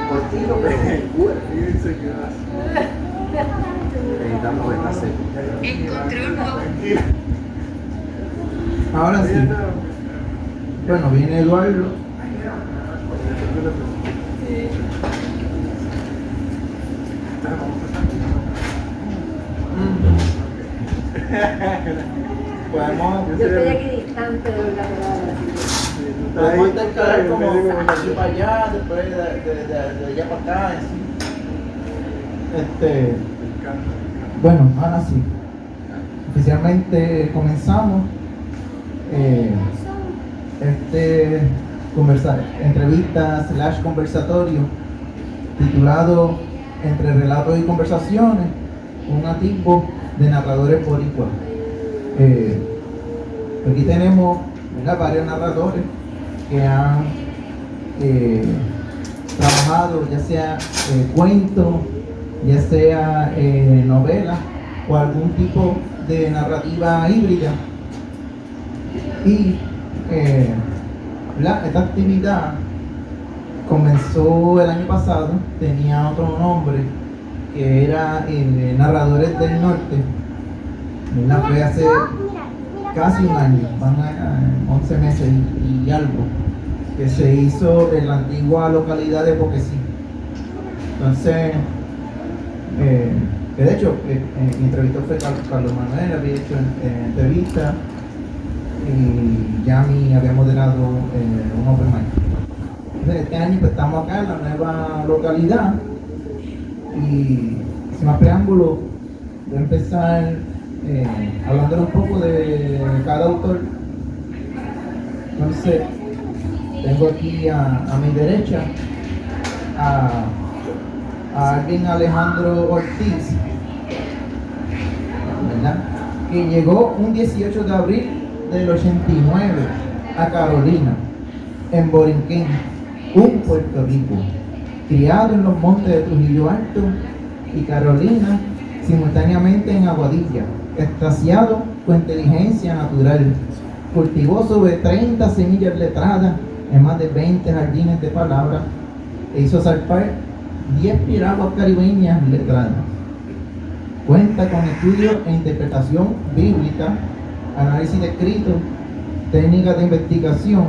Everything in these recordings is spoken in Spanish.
Cortito, pero editando esta serie. Encontré un nuevo. Ahora sí. Bueno, viene Eduardo. Podemos, Yo estoy aquí distante de la podemos intercalar como aquí para allá, después de allá para acá. Así. Bueno, ahora sí. Oficialmente comenzamos entrevista / conversatorio titulado Entre relatos y conversaciones, un atisbo de narradores boricuas. Aquí tenemos, ¿verdad?, varios narradores que han trabajado ya sea cuentos, ya sea novela o algún tipo de narrativa híbrida. Y esta actividad comenzó el año pasado, tenía otro nombre que era Narradores del Norte. Fue hace casi un año, van a 11 meses y algo, que se hizo en la antigua localidad de Poquesí. Entonces, que de hecho, mi entrevistador fue Carlos Manuel, había hecho entrevista y Yami había moderado un open mic. Entonces, este año pues, estamos acá en la nueva localidad y sin más preámbulo, voy a empezar hablándole un poco de cada autor. Entonces, tengo aquí a mi derecha a alguien Alejandro Ortiz, ¿verdad?, que llegó un 18 de abril del 89 a Carolina, en Borinquen, Puerto Rico, criado en los montes de Trujillo Alto y Carolina, simultáneamente en Aguadilla, extasiado con inteligencia natural, cultivó sobre 30 semillas letradas en más de 20 jardines de palabras e hizo zarpar 10 piraguas caribeñas letradas. Cuenta con estudios e interpretación bíblica, análisis de escrito, técnicas de investigación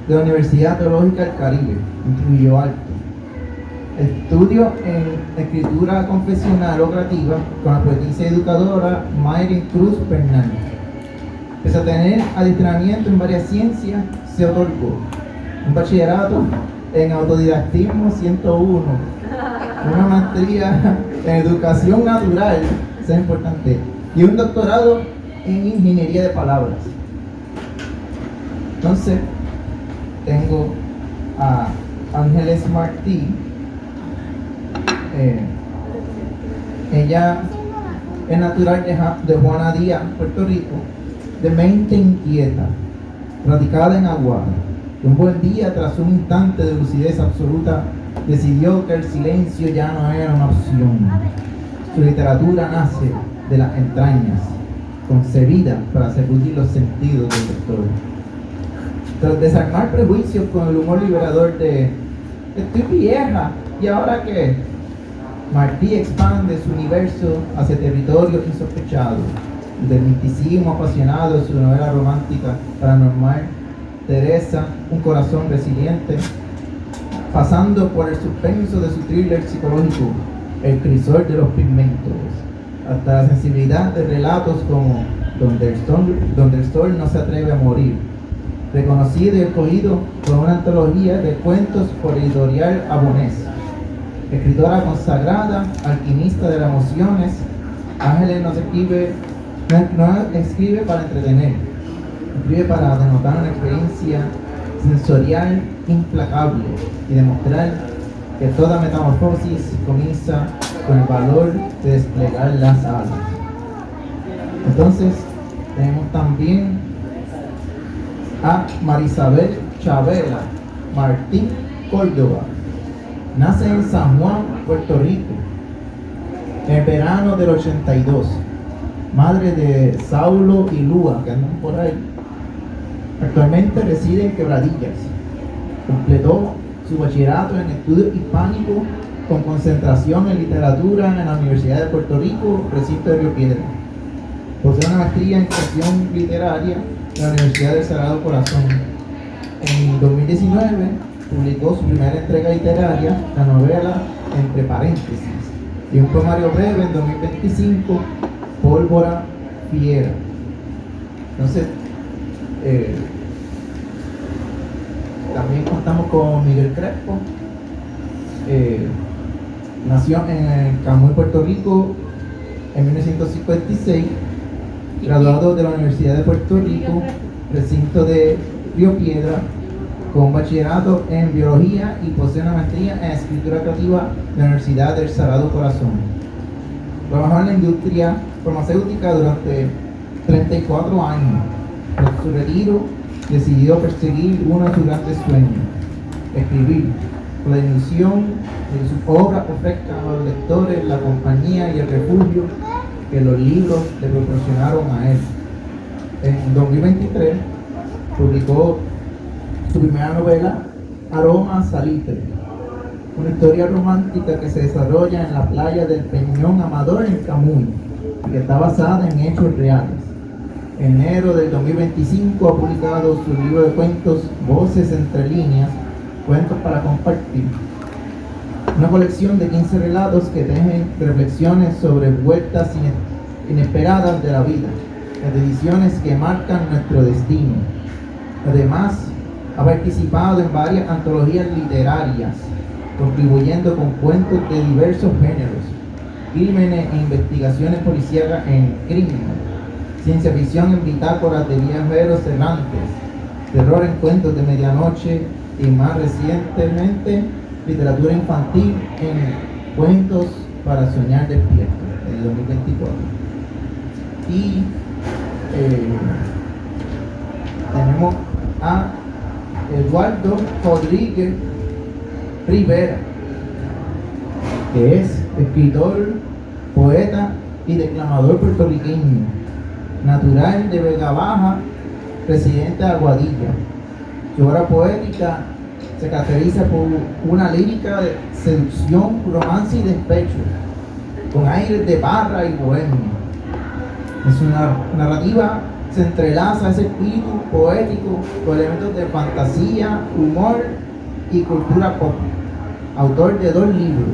de la Universidad Teológica del Caribe, en Trujillo Alto. Estudio en escritura confesional o creativa con la poetisa y educadora Mayrin Cruz Bernal. Pese a tener adiestramiento en varias ciencias, se otorgó un bachillerato en autodidactismo 101, una maestría en educación natural, eso es importante, y un doctorado en ingeniería de palabras. Entonces, tengo a Ángeles Martí. Ella es natural de Juana Díaz, Puerto Rico, de mente inquieta, radicada en Aguada. Un buen día, tras un instante de lucidez absoluta, decidió que el silencio ya no era una opción. Su literatura nace de las entrañas, concebida para sacudir los sentidos del lector. Tras desarmar prejuicios con el humor liberador de "estoy vieja, ¿y ahora qué?", Martí expande su universo hacia territorios insospechados, del misticismo apasionado de su novela romántica paranormal Teresa, un corazón resiliente, pasando por el suspenso de su thriller psicológico El crisol de los pigmentos, hasta la sensibilidad de relatos como Donde el sol no se atreve a morir, reconocido y escogido por una antología de cuentos por editorial Abonés. Escritora consagrada, alquimista de las emociones, Ángeles no escribe para entretener, escribe para denotar una experiencia sensorial implacable y demostrar que toda metamorfosis comienza con el valor de desplegar las alas. Entonces, tenemos también a Marisabel Chavela Martín Córdoba. Nace en San Juan, Puerto Rico, en el verano del 82. Madre de Saulo y Lua, que andan por ahí. Actualmente reside en Quebradillas. Completó su bachillerato en estudios hispánicos con concentración en literatura en la Universidad de Puerto Rico, recinto de Río Piedras. Posee una maestría en creación literaria en la Universidad del Sagrado Corazón. En 2019 publicó su primera entrega literaria, la novela Entre paréntesis, y un poemario breve en 2025, Pólvora Fiera. Entonces, también contamos con Miguel Crespo. Nació en Camuy, Puerto Rico, en 1956, graduado de la Universidad de Puerto Rico, recinto de Río Piedra, con un bachillerato en biología y posee una maestría en escritura creativa de la Universidad del Sagrado Corazón. Trabajó en la industria farmacéutica durante 34 años. Tras su retiro, decidió perseguir uno de sus grandes sueños: escribir. La ilusión de sus obras ofrezcan a los lectores la compañía y el refugio que los libros le proporcionaron a él. En 2023 publicó su primera novela, Aroma Salitre, una historia romántica que se desarrolla en la playa del Peñón Amador en Camuy y que está basada en hechos reales. En enero del 2025 ha publicado su libro de cuentos Voces entre líneas, cuentos para compartir, una colección de 15 relatos que tejen reflexiones sobre vueltas inesperadas de la vida, las decisiones que marcan nuestro destino. Además, ha participado en varias antologías literarias, contribuyendo con cuentos de diversos géneros, crímenes e investigaciones policíacas en Crimen, ciencia ficción en bitácoras de viajeros errantes, terror en cuentos de medianoche y más recientemente literatura infantil en Cuentos para Soñar Despierto, en el 2024. Y tenemos a Eduardo Rodríguez Rivera, que es escritor, poeta y declamador puertorriqueño, natural de Vega Baja, residente de Aguadilla. Su obra poética se caracteriza por una lírica de seducción, romance y despecho, con aires de barra y bohemia. En su narrativa se entrelaza ese espíritu poético con elementos de fantasía, humor y cultura pop. Autor de 2 libros,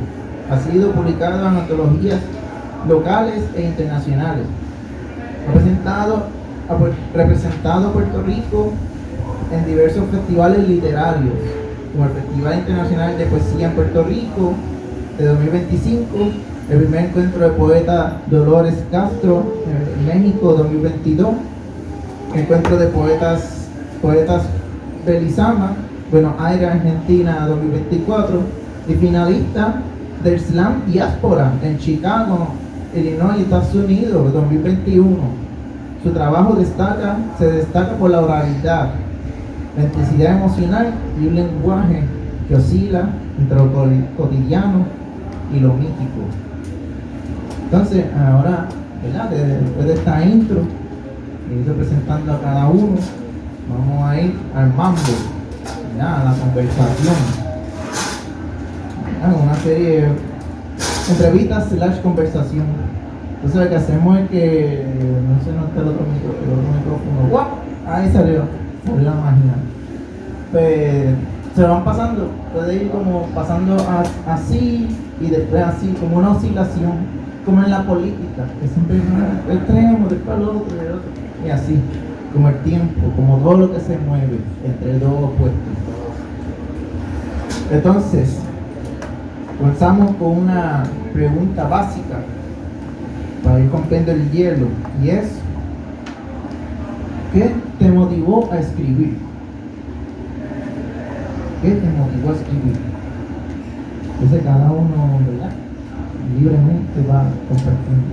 ha sido publicado en antologías locales e internacionales. Ha representado a Puerto Rico en diversos festivales literarios, como el Festival Internacional de Poesía en Puerto Rico de 2025, el primer encuentro de poeta Dolores Castro en México 2022, encuentro de poetas Belizama, Buenos Aires, Argentina 2024, y finalista del Slam Diáspora en Chicago, Illinois, Estados Unidos 2021. Su trabajo se destaca por la oralidad, la intensidad emocional y un lenguaje que oscila entre lo cotidiano y lo mítico. Entonces, ahora, ¿verdad? Después de esta intro, y representando a cada uno, vamos a ir al mambo, ¿verdad? A la conversación. Una serie de entrevistas / conversación. Entonces, lo que hacemos es que no se nota el otro micrófono. ¡Guap! Ahí salió la máquina. Pues se van pasando, puede ir como pasando así y después así, como una oscilación, como en la política, que siempre es un extremo, después el otro, y así, como el tiempo, como todo lo que se mueve entre dos opuestos. Entonces, comenzamos con una pregunta básica para ir rompiendo el hielo, y es: ¿qué te motivó a escribir? ¿Qué te motivó a escribir? Entonces cada uno, ¿verdad?, libremente va compartiendo.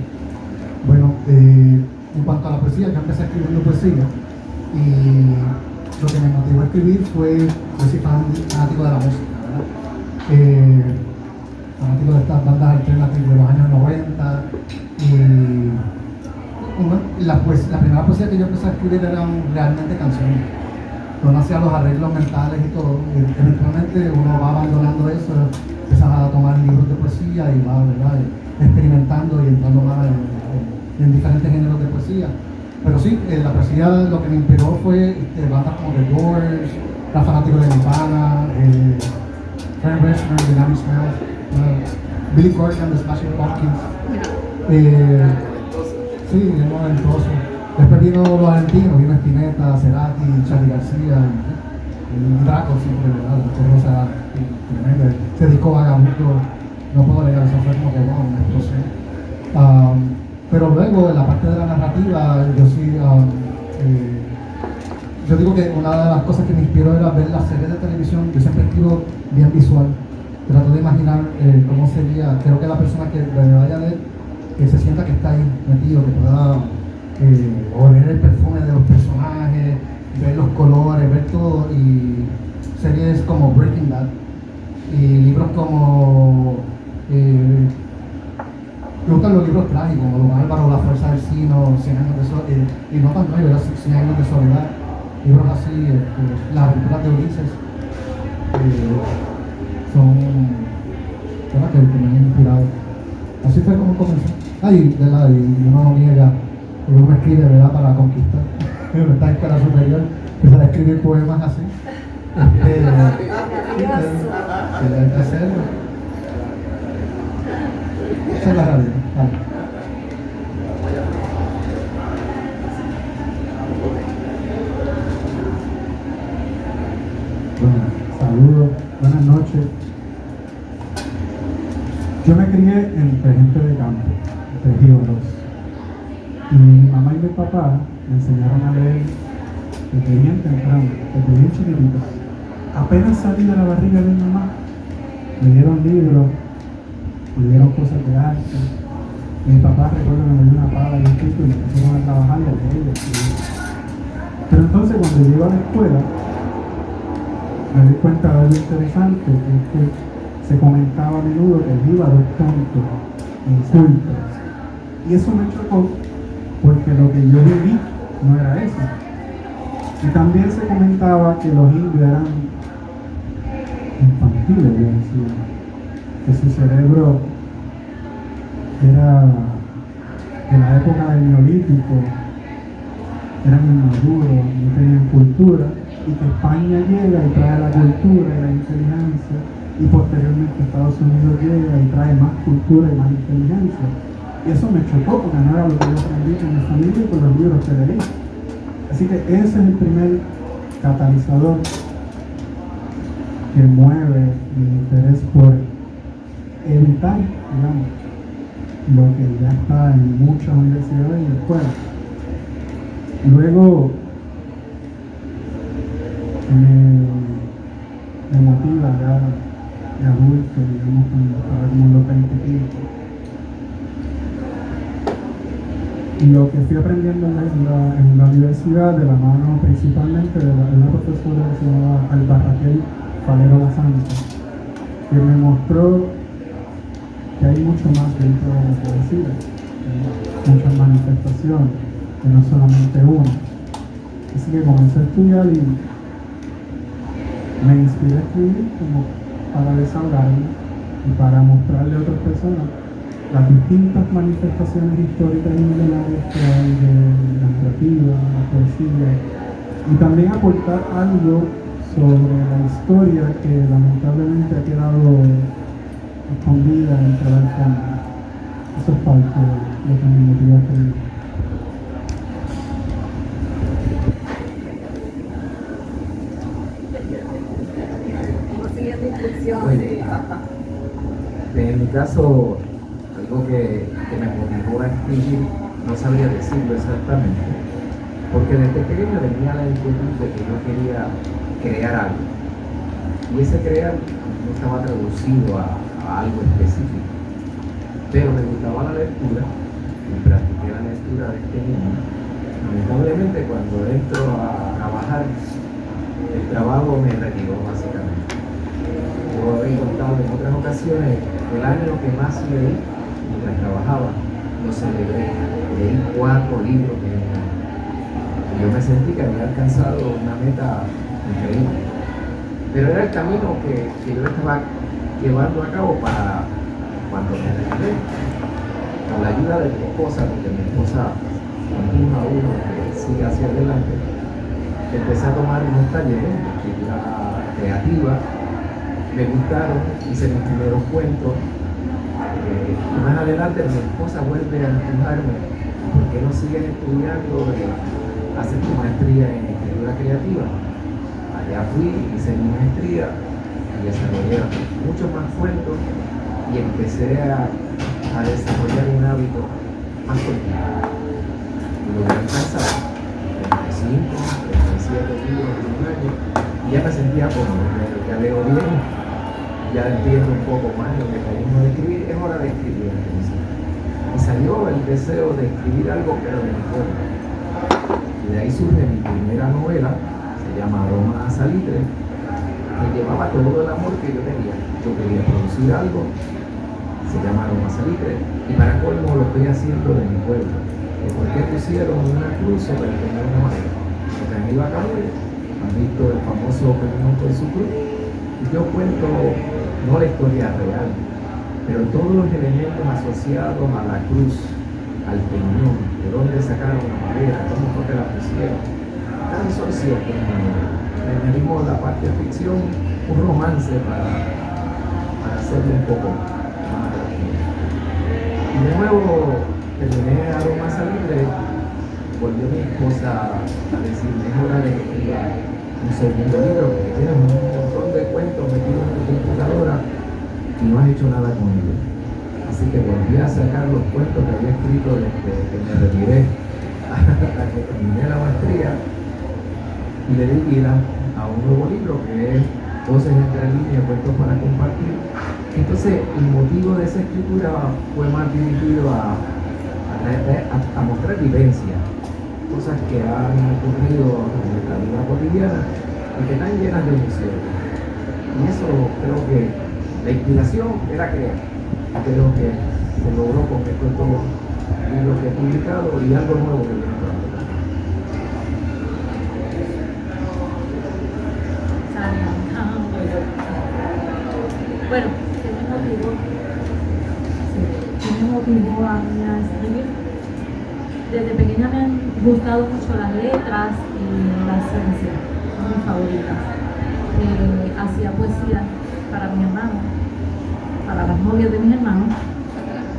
Bueno, en cuanto a la poesía, yo empecé escribiendo poesía y lo que me motivó a escribir fue, yo soy fanático de la música, ¿verdad? Fanático de estas bandas alternativas de los años 90 y la primera poesía que yo empecé a escribir eran realmente canciones. No hacía los arreglos mentales y todo. Y eventualmente uno va abandonando eso, empiezas a tomar libros de poesía y va, ¿verdad?, experimentando y entrando más en diferentes géneros de poesía. Pero sí, la poesía lo que me inspiró fue bandas como The Doors, era fanático de Nirvana, Frank Reznor, The Nine Inch, Billy Corgan, The Smashing Pumpkins. Sí, es noventoso. Después vino los argentinos, vino Spinetta, Cerati, Charly García, Draco siempre, ¿verdad? Rosa, ese disco Vagabundo, no puedo negar, eso fue como que wow, una explosión. Pero luego, en la parte de la narrativa, yo sí, yo digo que una de las cosas que me inspiró era ver las series de televisión. Yo siempre escribo bien visual, trato de imaginar cómo sería, creo que la persona que me vaya a leer, que se sienta que está ahí metido, que pueda oler el perfume de los personajes, ver los colores, ver todo. Y series como Breaking Bad y libros como me gustan los libros trágicos, como Los Álvaros, La Fuerza del Sino, 100 años de soledad, y no tan nuevos, 100 años de soledad, libros así, Las aventuras de Ulises, son temas que me han inspirado. Así fue como comenzó. Y uno no niega, uno escribe, ¿verdad?, para conquistar. Está en escuela superior, empieza a escribir poemas así. Hay que hacerlo. Esa es la realidad. Vale. Bueno, saludos, buenas noches. Yo me crié entre gente de campo, entre jíbaros. Y mi mamá y mi papá me enseñaron a leer desde bien temprano, desde bien chiquitito. Apenas salí de la barriga de mi mamá, me dieron libros, me dieron cosas de arte. Mi papá, recuerdo que me dio una pala y un pico y me pusieron a trabajar y a leer y a escribir. Pero entonces cuando yo iba a la escuela, me di cuenta de algo interesante, que es que se comentaba a menudo que el jíbaro es tonto, inculto. Y eso me chocó porque lo que yo viví no era eso. Y también se comentaba que los indios eran infantiles, yo decía, que su cerebro era de la época del Neolítico, eran inmaduros, no tenían cultura, y que España llega y trae la cultura y la inteligencia, y posteriormente Estados Unidos llega y trae más cultura y más inteligencia. Y eso me chocó porque no era lo que yo aprendí con mi familia y con los libros que leí. Así que ese es el primer catalizador que mueve mi interés por evitar, digamos, lo que ya está en muchas universidades y escuelas. Luego me motiva ya de adulto, digamos, cuando estaba como en los 20 y pico. Y lo que fui aprendiendo en la universidad, de la mano principalmente de una profesora que se llamaba Alba Raquel Falero La Santa, que me mostró que hay mucho más dentro de la poesía, muchas manifestaciones, que no solamente una. Así que comencé a estudiar y me inspiré a escribir como para desahogarme y para mostrarle a otras personas las distintas manifestaciones históricas y milenarias que hay de la narrativa, la poesía, y también aportar algo sobre la historia que lamentablemente ha quedado escondida entre la alfombra. Eso es parte de lo que me motiva a escribir. Como siguiente instrucción. Muy bien. En mi caso, algo que me motivó a escribir, no sabría decirlo exactamente, porque desde pequeño tenía la inquietud de que yo quería crear algo. Y ese crear no estaba traducido a algo específico. Pero me gustaba la lectura y practiqué la lectura desde niño. Lamentablemente, cuando entro a trabajar, el trabajo me retiró básicamente. Yo he contado en otras ocasiones el año que más leí mientras trabajaba, lo celebré. Leí 4 libros en un año. Y yo me sentí que había alcanzado una meta increíble. Pero era el camino que yo estaba llevando a cabo para cuando me retiré, con la ayuda de mi esposa, porque mi esposa uno a uno que sigue hacia adelante, empecé a tomar unos talleres de escritura creativa, me gustaron, hice mis primeros cuentos, y más adelante mi esposa vuelve a empujarme, ¿por qué no sigues estudiando y haces tu maestría en escritura creativa? Allá fui, hice mi maestría y desarrollé muchos más cuentos y empecé a desarrollar un hábito más continuo. Y logré alcanzar 35, 37 libros en un año y ya me sentía cómodo, ya leo bien, ya entiendo un poco más lo mecanismo de escribir, es hora de escribir entonces. Y salió el deseo de escribir algo pero de mi cuerpo. Y de ahí surge mi primera novela, se llama Aroma a Salitre, que llevaba todo el amor que yo tenía. Yo quería producir algo, se llama Aroma a Salitre, y para colmo lo estoy haciendo de mi pueblo. ¿Por qué pusieron una cruz sobre el Peñón de Madera? Porque en Iba Camuy han visto el famoso Peñón con su cruz. Y yo cuento no la historia real, pero todos los elementos asociados a la cruz, al peñón, de dónde sacaron la madera, cómo fue que la pusieron. Tan son ciertos, le añadimos la parte de ficción, un romance para hacerlo un poco más atractivo. Y de nuevo terminé Aroma Salitre, volvió mi esposa a decirme, es hora de que escriba un segundo libro, porque tienes un montón de cuentos metidos en tu computadora y no has hecho nada con ellos. Así que volví a sacar los cuentos que había escrito desde que me retiré hasta que terminé la maestría y le di vida a un nuevo libro que es Voces entre líneas, cuentos para compartir. Entonces el motivo de esa escritura fue más dirigido a mostrar vivencia, cosas que han ocurrido en nuestra vida cotidiana y que están llenas de emoción. Y eso creo que la inspiración era crear. Creo que se logró con estos dos libros que he publicado y algo nuevo que viene pronto. Bueno, ¿qué me motivó a mí a escribir? Desde pequeña me han gustado mucho las letras y la ciencia, son mis favoritas. Hacía poesía para mis hermanos, para las novias de mis hermanos.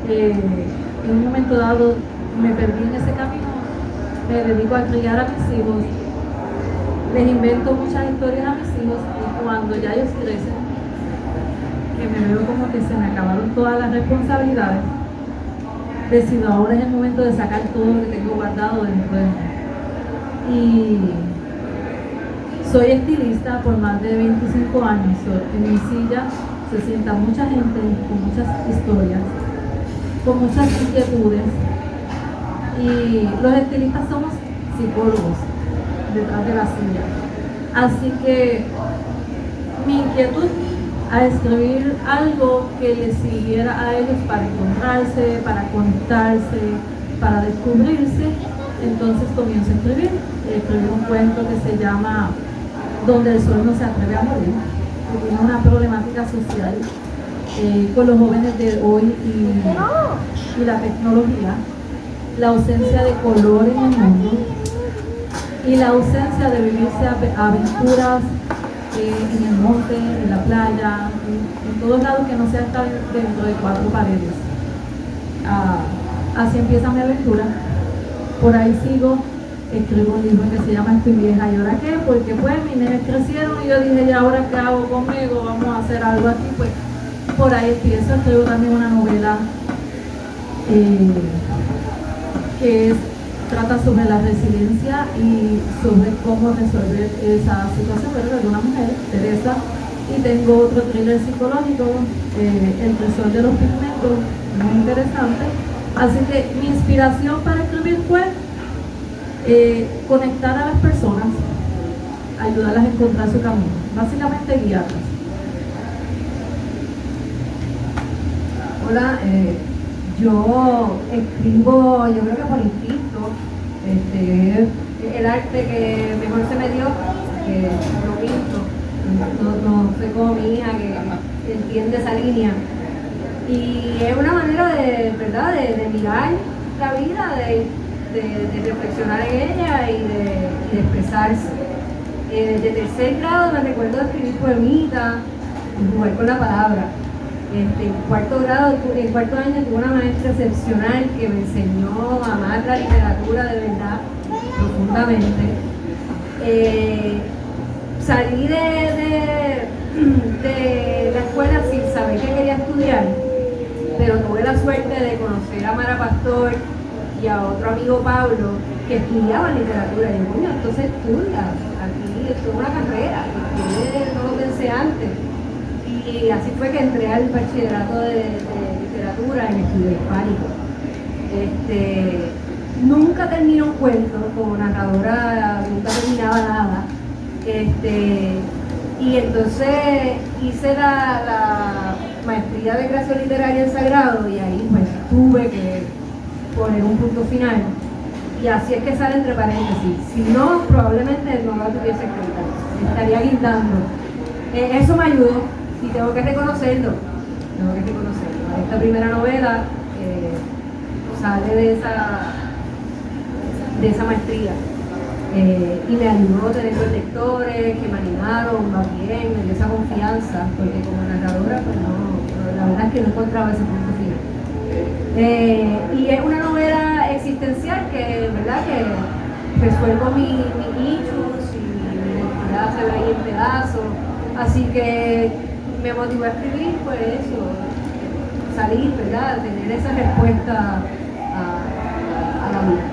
En un momento dado me perdí en ese camino, me dedico a criar a mis hijos, les invento muchas historias a mis hijos y cuando ya ellos crecen, que me veo como que se me acabaron todas las responsabilidades, decido ahora es el momento de sacar todo lo que tengo guardado dentro de mí. Y soy estilista por más de 25 años. En mi silla se sienta mucha gente con muchas historias, con muchas inquietudes. Y los estilistas somos psicólogos detrás de la silla. Así que mi inquietud a escribir algo que les sirviera a ellos para encontrarse, para conectarse, para descubrirse, entonces comienzo a escribir. Escribí un cuento que se llama Donde el sol no se atreve a morir, que tiene una problemática social con los jóvenes de hoy y la tecnología, la ausencia de color en el mundo y la ausencia de vivirse aventuras en el monte, en la playa, en todos lados que no sea estar dentro de cuatro paredes. Así empieza mi aventura. Por ahí sigo, escribo un libro que se llama Estoy vieja, ¿y ahora qué? Porque pues mis nenes crecieron y yo dije, ¿y ahora qué hago conmigo? Vamos a hacer algo aquí. Pues por ahí empiezo, escribo también una novela que trata sobre la resiliencia y sobre cómo resolver esa situación, ¿verdad? De una mujer, Teresa, y tengo otro thriller psicológico, El Tresor de los Pigmentos, muy interesante. Así que mi inspiración para escribir fue conectar a las personas, ayudarlas a encontrar su camino, básicamente guiarlas. Hola, yo escribo, yo creo que por instinto, el arte que mejor se me dio porque no pinto, no soy como mi hija que entiende esa línea. Y es una manera de, ¿verdad?, de mirar la vida, de reflexionar en ella y de expresarse. Desde tercer grado me recuerdo de escribir poemitas y jugar con la palabra. En cuarto año tuve una maestra excepcional que me enseñó a amar la literatura de verdad, profundamente. Salí de la escuela sin saber qué quería estudiar, pero tuve la suerte de conocer a Mara Pastor y a otro amigo Pablo que estudiaban literatura. Y yo, coño, entonces estudia, aquí es una carrera, que no lo pensé antes. Y así fue que entré al bachillerato de literatura en estudio hispánico. Nunca terminé un cuento, como narradora nunca terminaba nada. Y entonces hice la maestría de creación literaria en Sagrado y ahí pues tuve que poner un punto final. Y así es que sale entre paréntesis. Si no, probablemente no la tuviese escrita, estaría guindando. Eso me ayudó y tengo que reconocerlo. Esta primera novela sale de esa maestría. Y me ayudó a tener los lectores que me animaron, va bien, me dio esa confianza, porque como narradora, pues no, la verdad es que no encontraba ese punto final. Y es una novela existencial que, ¿verdad?, que resuelvo mis issues y mi identidad se ve ahí en pedazos, así que me motivó a escribir, pues eso, salir, ¿verdad?, tener esa respuesta a la vida.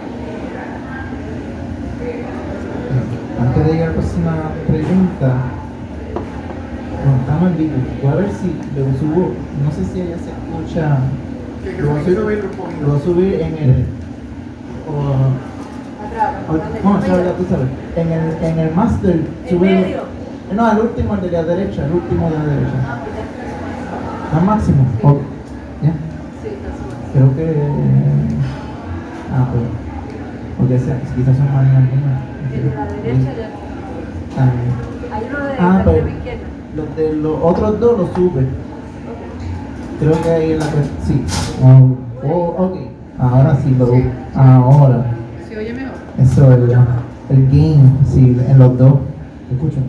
Antes de llegar a la próxima pregunta, estamos en vivo. Voy a ver si lo subo. No sé si ella se escucha. Lo voy a subir en el. Bueno, ya tú sabes. En el máster. ¿En medio? No, el último, el de la derecha. El último de la derecha. Al máximo. Okay. ¿Ya? Sí, está Creo que. Pues. Porque quizás son más algunas. de la derecha ya. Hay uno de la pues izquierda. los otros dos los sube. Creo que ahí en la que sí. Ok. Ahora sí lo. Ahora. ¿Se oye mejor? Eso el game, sí, en los dos. ¿Me escuchan?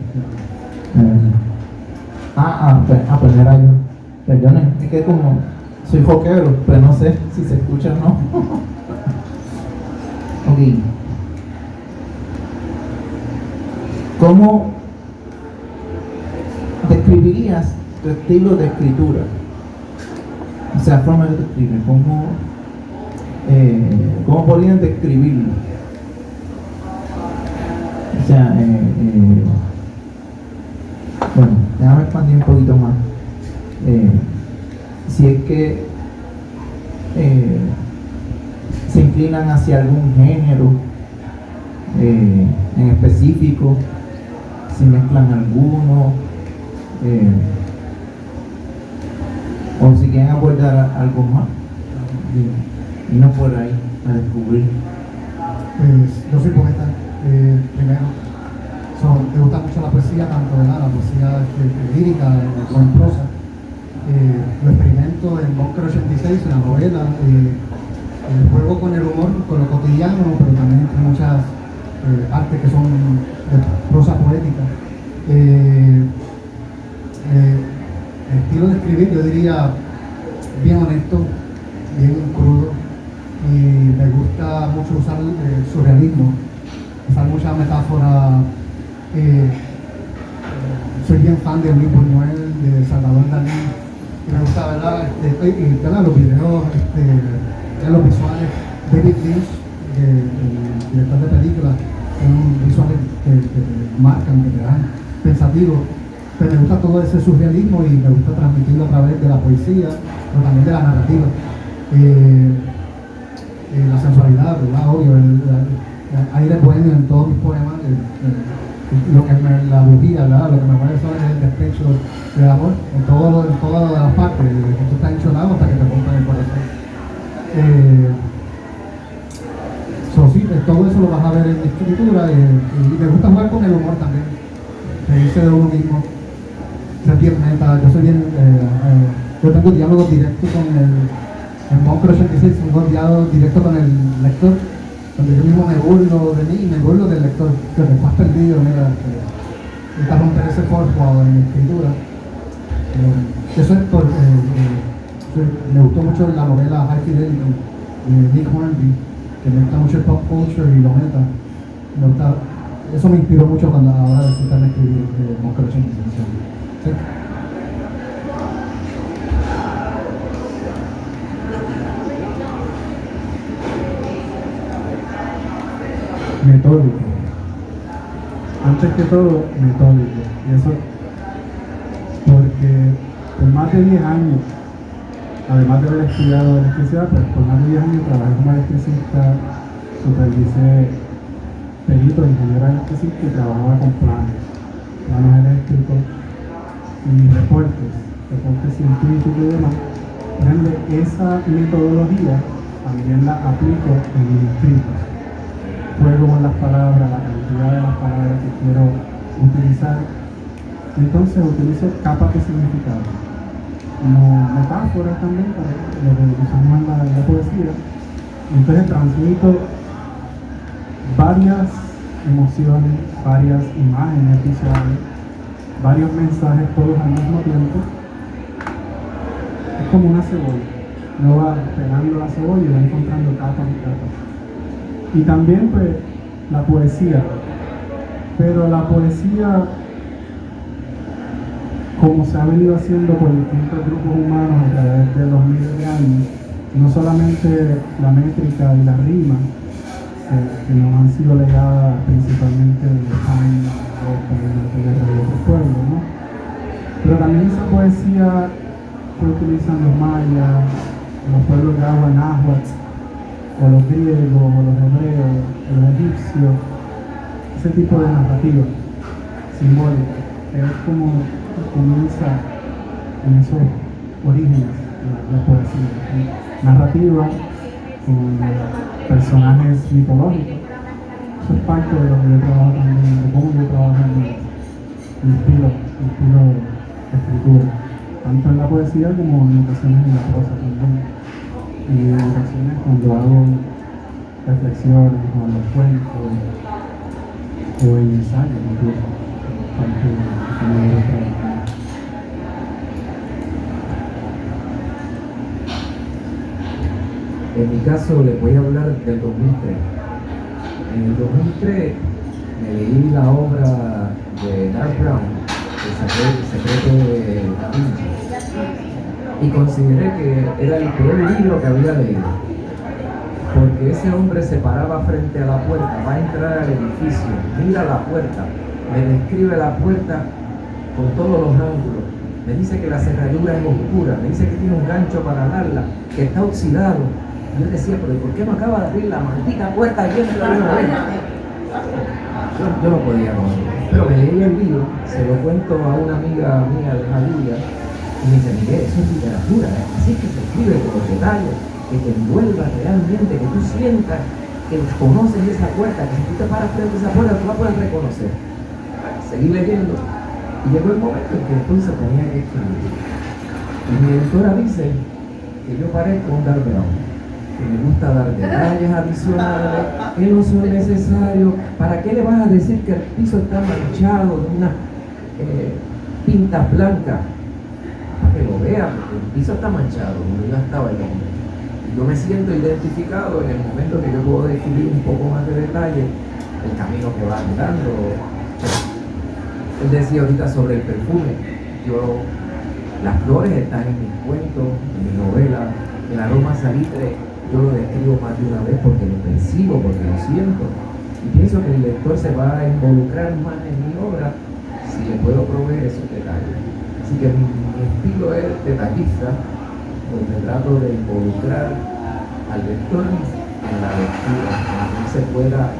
Pues era yo. Perdonen, es que como soy joquero, pero no sé si se escucha o no. Ok. ¿Cómo describirías tu estilo de escritura? O sea, forma de escribir. ¿Cómo podrías describirlo? O sea, bueno, déjame expandir un poquito más. Si es que se inclinan hacia algún género en específico, si mezclan alguno, o si quieren abordar algo más, y no por ahí a descubrir. Pues yo soy poeta, primero. Me gusta mucho la poesía, tanto la poesía lírica como en prosa. Lo experimento en Bosque 86, en la novela. Juego con el humor, con lo cotidiano, pero también entre muchas artes que son de prosa poética. El estilo de escribir, yo diría, bien honesto, bien crudo, y me gusta mucho usar el surrealismo, usar muchas metáforas. Soy bien fan de Luis Buñuel, de Salvador Dalí, y me gusta, ¿verdad? ¿Verdad? Los videos, los visuales. David Lynch, el director de películas, son visuales que marcan, que te dan pensativos. Pero me gusta todo ese surrealismo y me gusta transmitirlo a través de la poesía, pero también de la narrativa. La sensualidad, ¿verdad? Obvio, el aire bohemio en todos mis poemas. La bujía, ¿verdad? Lo que me mueve son el despecho del amor en todas las partes, desde que tú estás enchonado hasta que te rompan el corazón. Sí, todo eso lo vas a ver en mi escritura, y me gusta jugar con el humor también. reírse de uno mismo, ser bien meta. Yo soy bien, yo tengo diálogos directos con el Monstruo 86, tengo diálogos directos con el lector, donde yo mismo me burlo de mí y me burlo del lector, que me estás perdido, mira, necesitas romper ese forjo en la escritura. Eso es por, me gustó mucho la novela High Fidelity de Nick Hornby, que mezcla mucho el pop culture y lo meta. Me gusta, eso me inspiró mucho cuando a la hora de sentarme a escribir Monstruo 86. ¿Sí? Metódico. Antes que todo, metódico. Y eso porque por más de 10 años, además de haber estudiado electricidad, pues por más de 10 años trabajé como electricista, supervisé perito, ingeniero electricista y trabajaba con planos eléctricos y reportes científicos y demás. Por ende, esa metodología también la aplico en mis escritos. Juego con las palabras, la cantidad de las palabras que quiero utilizar. Entonces utilizo capas de significado, como metáforas también para lo que usamos en la poesía. Entonces transmito varias emociones, varias imágenes visuales, varios mensajes todos al mismo tiempo. Es como una cebolla, uno va pegando la cebolla y va encontrando capas y capas. Y también pues la poesía, pero la poesía, como se ha venido haciendo por distintos grupos humanos a través de los miles de años, no solamente la métrica y la rima, que nos han sido legadas principalmente de Jaime, de otros pueblos, ¿no? Pero también esa poesía que utilizan los mayas, los pueblos de agua náhuatl, o los griegos, o los hebreos, o los egipcios, ese tipo de narrativa simbólica, que es como comienza en esos orígenes la poesía, ¿sí? Narrativa con personajes mitológicos. Eso es parte de lo que yo trabajo también, de cómo yo trabajo en mi estilo de escritura, tanto en la poesía como en ocasiones en la prosa también. Y en ocasiones cuando hago reflexiones o en los cuentos o en ensayos incluso, parte de mi trabajo. En mi caso les voy a hablar del 2003. En el 2003 me leí la obra de Dan Brown, El secreto de Da Vinci, y consideré que era el peor libro que había leído, porque ese hombre se paraba frente a la puerta, va a entrar al edificio, mira la puerta, me describe la puerta con todos los ángulos, me dice que la cerradura es oscura, me dice que tiene un gancho para darla, que está oxidado. Yo decía, pero ¿por qué me acaba de abrir la maldita puerta aquí en la yo no podía con eso. Pero me leí el libro, se lo cuento a una amiga mía de Jalía, y me dice, Miguel, eso es literatura, ¿eh? Así que se escribe con los detalles, que te envuelva realmente, que tú sientas que conoces esa puerta, que si tú te paras frente a esa puerta, tú la puedes reconocer. Seguí leyendo, y llegó el momento en que entonces tenía que escribir. Y mi editora dice que yo parezco un Dan Brown, que me gusta dar detalles adicionales, que no son necesarios. ¿Para qué le vas a decir que el piso está manchado de unas pintas blancas? Para que lo vea, porque el piso está manchado, donde yo estaba el hombre. Yo me siento identificado en el momento que yo puedo describir un poco más de detalle el camino que va andando. Él decía ahorita sobre el perfume. Las flores están en mis cuentos, en mi novela. El aroma salitre yo lo describo más de una vez porque lo percibo, porque lo siento. Y pienso que el lector se va a involucrar más en mi obra si le puedo proveer esos detalles. Así que mi estilo es detallista, donde trato de involucrar al lector en la lectura, para que él se pueda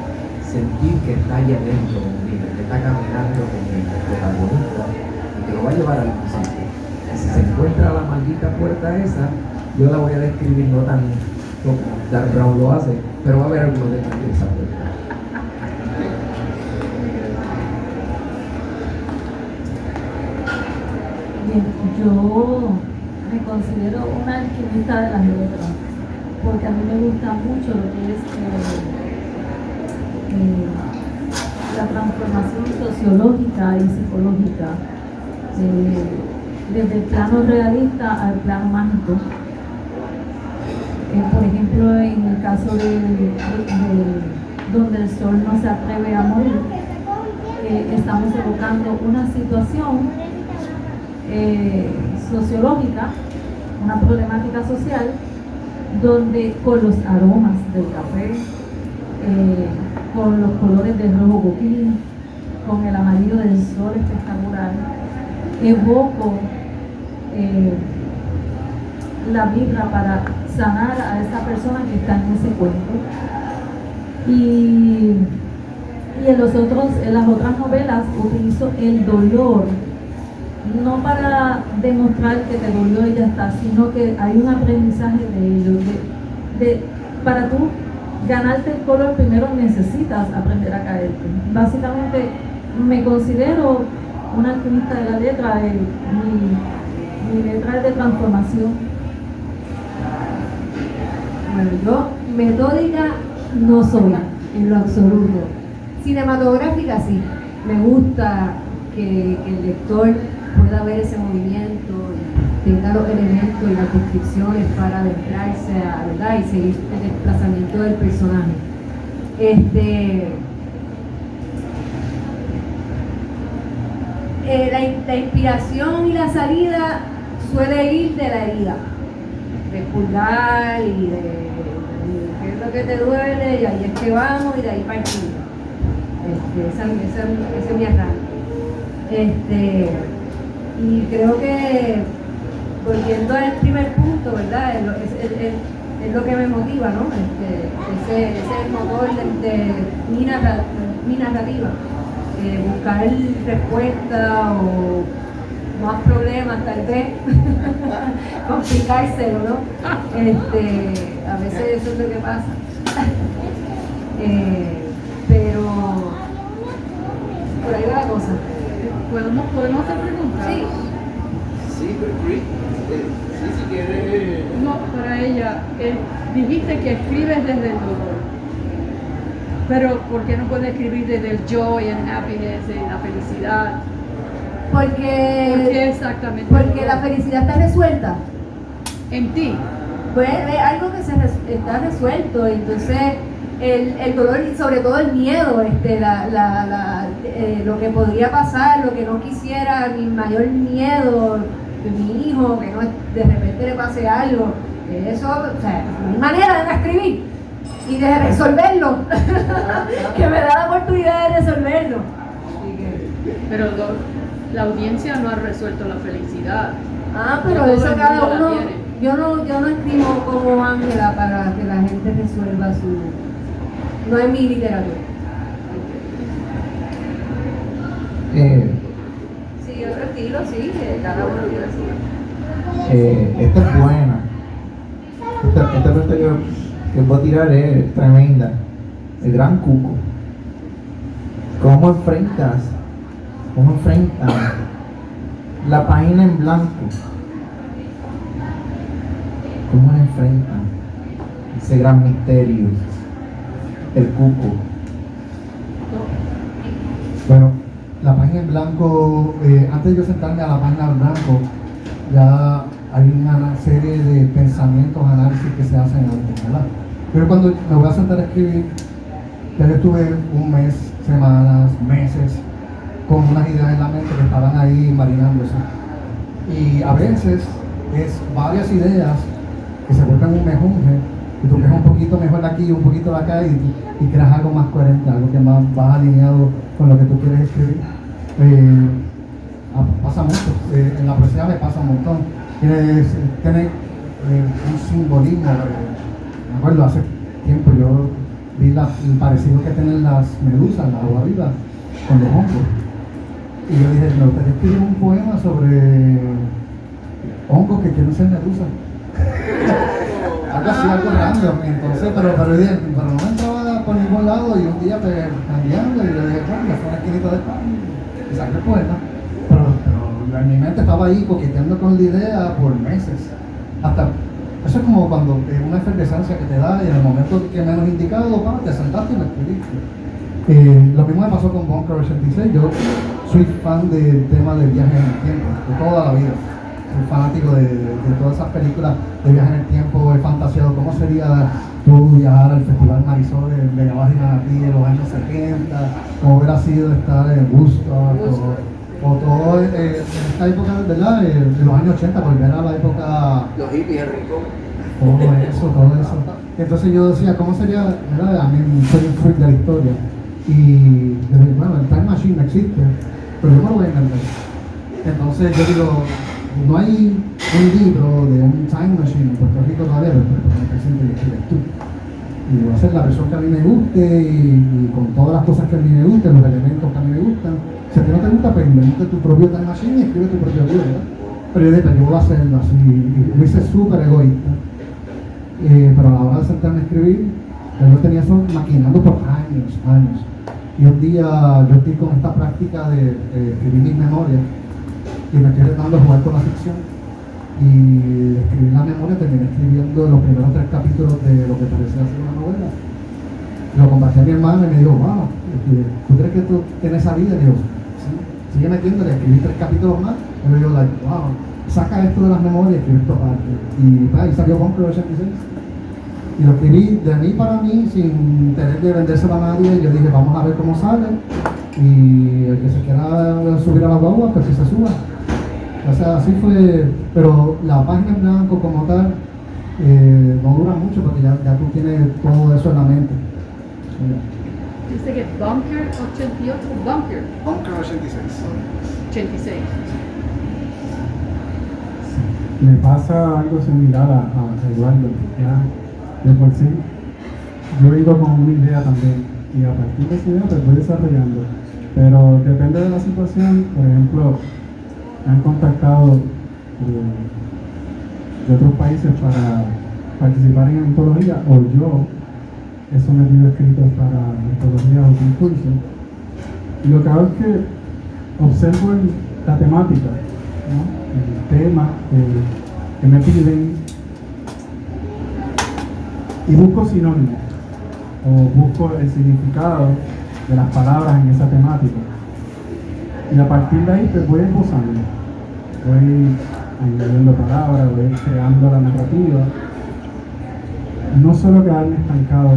sentir que está allá adentro conmigo, que está caminando con el protagonista y que lo va a llevar al principio. Y si se encuentra la maldita puerta esa, yo la voy a describir no tan como Dan Brown lo hace, pero va a haber algunos detalles de esa puerta. Bien, yo me considero una alquimista de las letras, porque a mí me gusta mucho lo que es la transformación sociológica y psicológica, desde el plano realista al plano mágico. Por ejemplo, en el caso de donde el sol no se atreve a morir, estamos evocando una situación sociológica, una problemática social, donde con los aromas del café, con los colores del rojo coquí, con el amarillo del sol espectacular, evoco la vibra para sanar a esa persona que está en ese cuento. Y en las otras novelas utilizo el dolor, no para demostrar que te dolió y ya está, sino que hay un aprendizaje de ello. Para tú ganarte el color, primero necesitas aprender a caerte. Básicamente, me considero una alquimista de la letra. Mi letra es de transformación. Bueno, yo metódica no soy en lo absoluto. Cinematográfica sí. Me gusta que el lector pueda ver ese movimiento, tenga los elementos y las descripciones para adentrarse ¿verdad? Y seguir el desplazamiento del personaje. La inspiración y la salida suele ir de la herida, de pulgar y de qué es lo que te duele, y ahí es que vamos y de ahí partimos. Ese es mi arranque. Y creo que, volviendo al primer punto, ¿verdad? Es lo que me motiva, ¿no? Ese es el motor de mi narrativa. Buscar respuestas o más problemas, tal vez, complicárselo, ¿no? A veces eso es lo que pasa. Pero por ahí va la cosa. ¿Podemos hacer preguntas? Sí. Sí, pero Chris, si quieres. No, para ella, dijiste que escribes desde el dolor. Pero ¿por qué no puedes escribir desde el joy and happiness, la felicidad? ¿Por qué exactamente? Porque la felicidad está resuelta. En ti. Pues es algo que está resuelto, entonces el dolor y sobre todo el miedo, lo que podría pasar, lo que no quisiera, mi mayor miedo de mi hijo, que no de repente le pase algo, eso, o sea, no hay manera de escribir y de resolverlo, que me da la oportunidad de resolverlo. Pero la audiencia no ha resuelto la felicidad. Pero No eso todo el cada mundo la uno, tiene. yo no escribo como Ángela para que la gente resuelva no es mi literatura. Sí, otro estilo, sí, que cada uno tiene así. Esta es buena. Esta pregunta que voy a tirar es tremenda. El gran cuco. ¿Cómo enfrentas la página en blanco? ¿Cómo la enfrentan? Ese gran misterio, el cuco. Bueno, la página en blanco, antes de yo sentarme a la página en blanco, ya hay una serie de pensamientos, análisis que se hacen antes, ¿verdad? Pero cuando me voy a sentar a escribir, ya yo estuve un mes, semanas, meses, con unas ideas en la mente que estaban ahí marinándose. Y a veces es varias ideas que se vuelven un mejunje, y tú creas un poquito mejor de aquí y un poquito de acá y creas algo más coherente, algo que más va alineado con lo que tú quieres escribir. Pasa mucho, en la poesía me pasa un montón. Tiene un simbolismo. Me acuerdo hace tiempo yo vi el parecido que tienen las medusas, las aguavivas, con los hongos. Y yo dije, me gustaría escribir un poema sobre hongos que quieren ser medusas. Algo así, algo random. Entonces, pero no me entraba por ningún lado y un día cambiando y le dije, bueno, me fue una esquinita de pan y saqué el poema. Pero en mi mente estaba ahí coqueteando con la idea por meses. Hasta, eso es como cuando una efervescencia que te da y en el momento que menos indicado, te sentaste y lo escribiste. Lo mismo me pasó con Bunker 86. Yo soy fan del tema del viaje en el tiempo, de toda la vida. Soy fanático de todas esas películas de viaje en el tiempo. He fantaseado cómo sería tú viajar al Festival Marisol en Vega Baja y Manatí en los años 70, cómo hubiera sido estar en Woodstock, o todo en esta época, ¿verdad? De los años 80, volver a la época. Los hippies, Enrico. Todo eso. Entonces yo decía, ¿cómo sería? ¿Verdad? A mí soy un freak de la historia. Y yo dije, bueno, el Time Machine no existe, pero yo me lo voy a inventar. Entonces yo digo, no hay un libro de un Time Machine en Puerto Rico todavía, pero me presento y escribes tú. Y voy a hacer la versión que a mí me guste y con todas las cosas que a mí me gusten, los elementos que a mí me gustan. Si a ti no te gusta, pues inventa tu propio Time Machine y escribe tu propio libro, ¿verdad? Pero yo dije, pero yo voy a hacerlo así, y lo hice súper egoísta. Pero a la hora de sentarme a escribir, yo tenía eso maquinando por años. Y un día yo estoy con esta práctica de escribir mis memorias y me estoy dando a jugar con la ficción. Y escribir la memoria, terminé escribiendo los primeros 3 capítulos de lo que parecía ser una novela. Lo compartí a mi hermana y me dijo, wow, ¿tú crees que tú tienes esa vida? Y digo, sí, sigue metiéndole, escribí 3 capítulos más. Y me digo, wow, saca esto de las memorias y escribí esto aparte. Y ahí salió Bunker 86. Y lo escribí de mí para mí, sin tener que vendérselo a nadie. Yo dije, vamos a ver cómo sale. Y el que se quiera subir a la guagua, pues que se suba. O sea, así fue. Pero la página en blanco como tal no dura mucho porque ya tú tienes todo eso en la mente. Dice que Bunker 88, Bunker Bunker 86. 86. Me pasa algo similar a Eduardo. Ya de por sí, yo he ido con una idea también y a partir de esa idea pues voy desarrollando. Pero depende de la situación. Por ejemplo, me han contactado de otros países para participar en antología, o yo he sometido escritos para antologías o concursos. Y lo que hago es que observo la temática, ¿no? El tema que me piden y busco sinónimos o busco el significado de las palabras en esa temática. Y a partir de ahí pues voy esbozando, voy añadiendo palabras, voy creando la narrativa. No solo quedarme estancado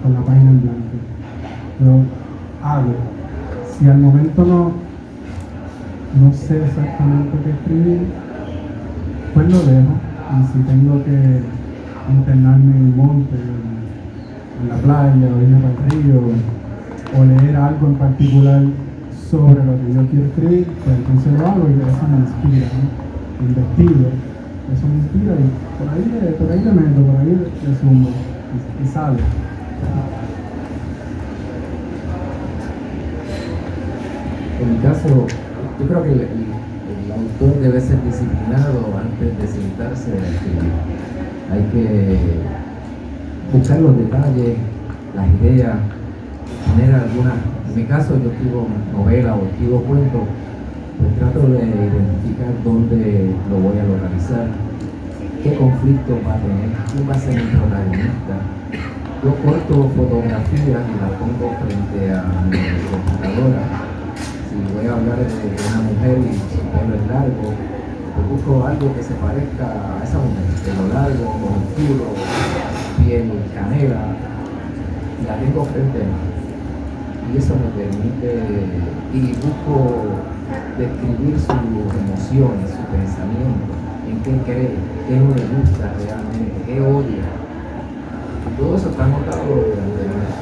con la página en blanco, pero hago. Si al momento no sé exactamente qué escribir, pues lo dejo. Y si tengo que internarme en el monte, en la playa, o irme para el río, o leer algo en particular sobre lo que yo quiero escribir, pues entonces lo hago y eso me inspira, ¿no? Investigo, eso me inspira y por ahí le meto, por ahí le sumo y sale. En mi caso, yo creo que el autor debe ser disciplinado antes de sentarse a escribir. Hay que buscar los detalles, las ideas, poner algunas. En mi caso, yo escribo novela o escribo cuentos, pues trato de identificar dónde lo voy a localizar, qué conflicto va a tener, quién va a ser mi protagonista. Yo corto fotografías y las pongo frente a mi computadora. Si voy a hablar de una mujer y su pelo es largo, pues busco algo que se parezca a esa mujer, pelo largo, con oscuro, piel canela, y la tengo frente a mí. Y eso me permite, y busco describir sus emociones, sus pensamientos, en qué cree, qué no le gusta realmente, qué odia. Y todo eso está anotado durante el mes.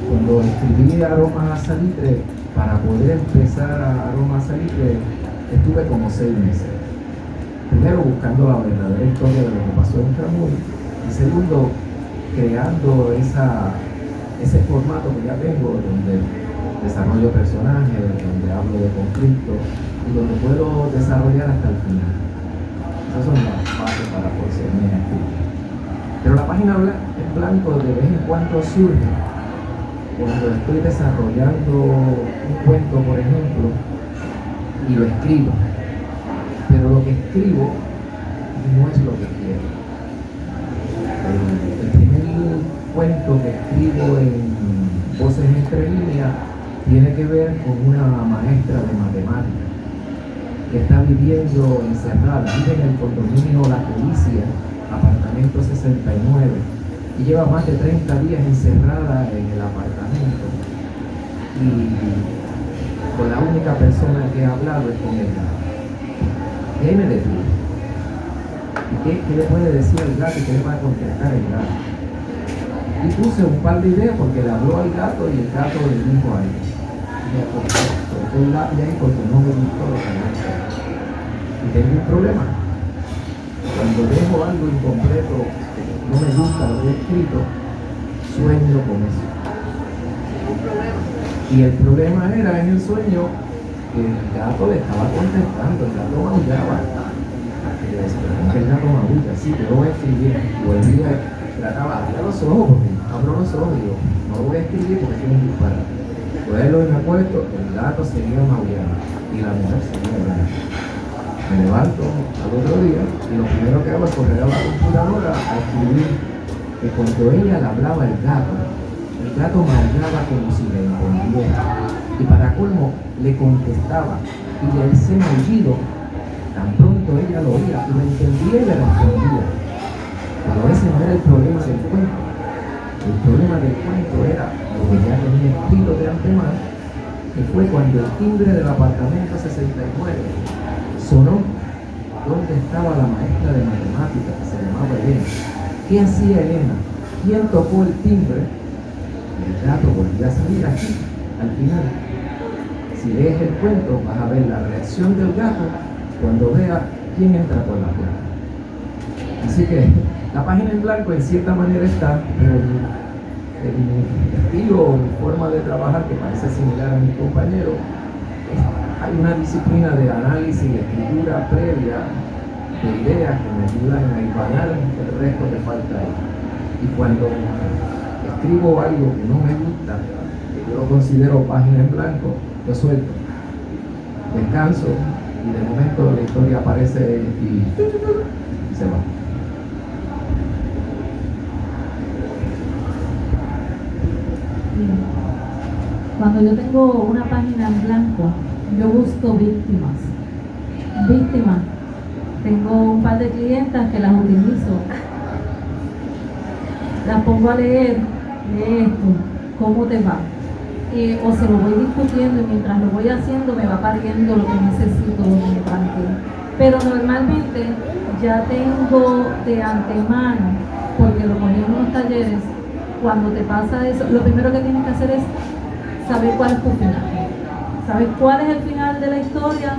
Cuando escribí Aroma Salitre, para poder empezar a Aroma Salitre, estuve como 6 meses. Primero buscando la verdadera historia de lo que pasó en Camuy, y segundo, creando ese formato que ya tengo, donde desarrollo personajes, donde hablo de conflictos y donde puedo desarrollar hasta el final. Esas son las bases para poseerme a escribir. Pero la página en blanco de vez en cuando surge cuando estoy desarrollando un cuento, por ejemplo, y lo escribo. pero lo que escribo no es lo que quiero. El primer cuento que escribo en Voces entre líneas tiene que ver con una maestra de matemáticas que está viviendo encerrada, vive en el condominio La Codicia, apartamento 69, y lleva más de 30 días encerrada en el apartamento, y con la única persona que he hablado es con el gato. Y ahí me detuve. ¿Y qué le puede decir el gato y qué le va a contestar el gato? Y puse un par de ideas porque le habló al gato y el gato le dijo a ella. Y el lápiz ahí porque no me gustó lo que me hizo. Y tengo un problema. Cuando dejo algo incompleto, no me gusta lo que he escrito, sueño con eso. Y el problema era en el sueño que el gato le estaba contestando, el gato maullaba. Y le decía, que el gato maulla, sí, te lo voy a escribir. Y volví a trataba, abría los ojos, porque abro los ojos y digo, no lo voy a escribir porque tiene un disparate. Luego me acuesto, el gato seguía maullando y la mujer seguía hablando. Me levanto al otro día y lo primero que hago es correr a la computadora a escribir que cuando ella le hablaba al gato maullaba como si le entendiera. Y para colmo, le contestaba y ese maullido, tan pronto ella lo oía, lo entendía y le respondía. Pero ese no era el problema del cuento. El problema del cuento era lo que ya tenía escrito de antemano, que fue cuando el timbre del apartamento 69 sonó. ¿Dónde estaba la maestra de matemáticas que se llamaba Elena? ¿Qué hacía Elena? ¿Quién tocó el timbre? El gato volvió a salir aquí, al final. Si lees el cuento, vas a ver la reacción del gato cuando vea quién entra por la puerta. Así que la página en blanco en cierta manera está, pero en mi estilo, mi forma de trabajar, que parece similar a mi compañero, hay una disciplina de análisis y escritura previa de ideas que me ayudan a hilvanar el resto que falta ahí. Y cuando escribo algo que no me gusta, que yo lo considero página en blanco, lo suelto, descanso y de momento la historia aparece y se va. Mira, cuando yo tengo una página en blanco, yo busco víctimas. Víctimas. Tengo un par de clientas que las utilizo. Las pongo a leer, lee esto, ¿cómo te va? O se lo voy discutiendo y mientras lo voy haciendo me va pariendo lo que necesito, lo que me plantea. Pero normalmente ya tengo de antemano, porque lo ponía en unos talleres, cuando te pasa eso, lo primero que tienes que hacer es saber cuál es tu final. Sabes cuál es el final de la historia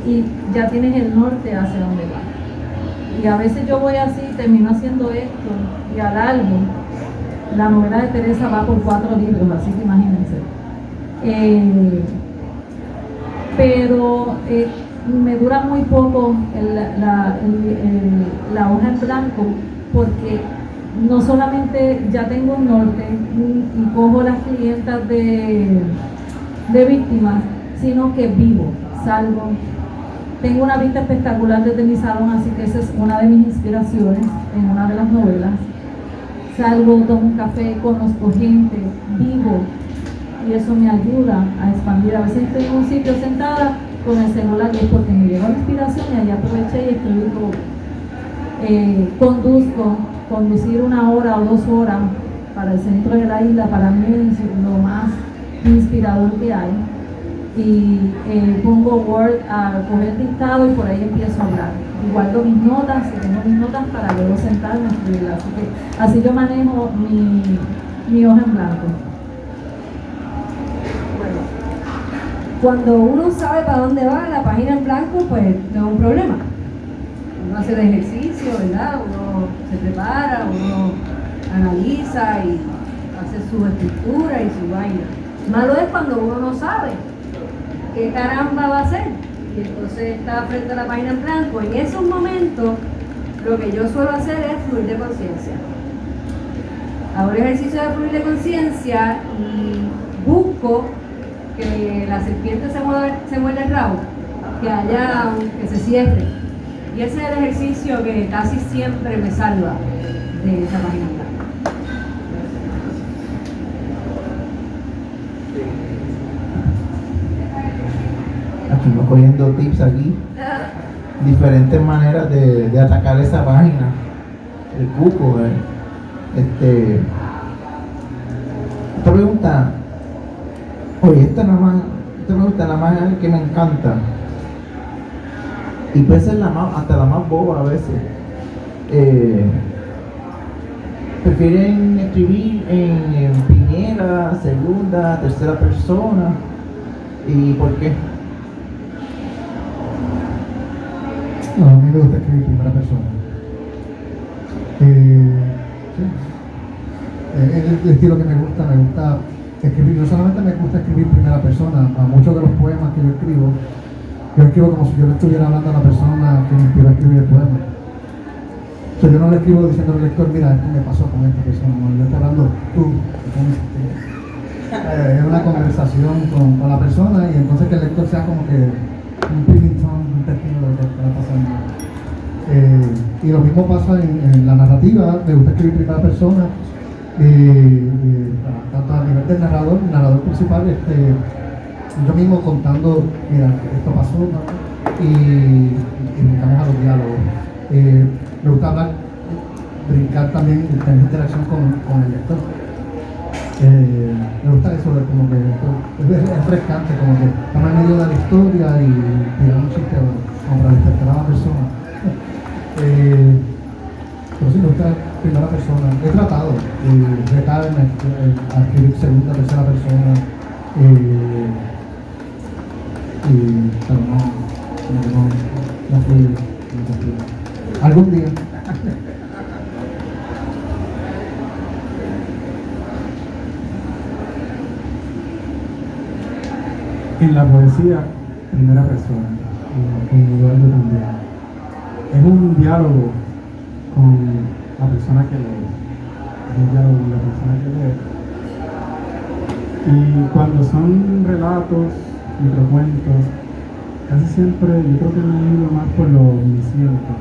y ya tienes el norte hacia dónde va. Y a veces yo voy así, termino haciendo esto y alargo. La novela de Teresa va por 4 libros, así que imagínense. Pero me dura muy poco la hoja en blanco, porque no solamente ya tengo un norte y cojo las clientas de víctimas, sino que vivo, salgo. Tengo una vista espectacular desde mi salón, así que esa es una de mis inspiraciones en una de las novelas. Salgo, tomo un café, conozco gente, vivo, y eso me ayuda a expandir. A veces estoy en un sitio sentada con el celular y es porque me llegó la inspiración y allá aproveché y escribí todo. Conducir 1 hora o 2 horas para el centro de la isla, para mí es lo más inspirador que hay. Y pongo Word a coger dictado y por ahí empiezo a hablar. Y guardo mis notas, y tengo mis notas para luego sentarme a escribirlas. Así yo manejo mi hoja en blanco. Bueno, cuando uno sabe para dónde va, la página en blanco, pues no es un problema. Uno hace el ejercicio, ¿verdad? Uno se prepara, uno analiza y hace su estructura y su vaina. Malo es cuando uno no sabe qué caramba va a hacer y entonces está frente a la página en blanco. En esos momentos lo que yo suelo hacer es fluir de conciencia. Hago el ejercicio de fluir de conciencia y busco que la serpiente se muerde el rabo. que se cierre. Y ese es el ejercicio que casi siempre me salva de esa página blanca. Estuvimos cogiendo tips aquí, diferentes maneras de atacar esa página, el cuco. Esta pregunta, esta pregunta nada más que me encanta, y puede ser hasta la más boba a veces. ¿Prefieren escribir en primera, segunda, tercera persona? ¿Y por qué? No, a mí me gusta escribir en primera persona. Sí. Es el estilo que me gusta escribir. No solamente me gusta escribir en primera persona, a muchos de los poemas que yo escribo como si yo le estuviera hablando a la persona que me inspiró a escribir el poema. O sea, yo no le escribo diciendo al lector, mira, esto me pasó con esta persona, no, yo estoy hablando tú. Es una conversación con la persona, y entonces que el lector sea como que un feeling tone, un testigo de lo que está pasando. Y lo mismo pasa en la narrativa. Me gusta escribir en primera persona, tanto a nivel del narrador, el narrador principal, yo mismo contando, mira, esto pasó, ¿no? Y brincamos a los diálogos. Me gusta hablar, brincar también, tener interacción con el lector. Me gusta eso de como que es refrescante, como que estamos en medio de la historia y tiramos un chiste como para despertar a la persona. Pero sí, me gusta primera persona. He tratado de retarme a escribir segunda, tercera persona, pero no fluye. Algún día. En la poesía, primera persona, con Eduardo también. Es un diálogo con la persona que lee. Es un diálogo con la persona que lee. Y cuando son relatos, microcuentos, casi siempre yo creo que me he ido más por lo omnisciente.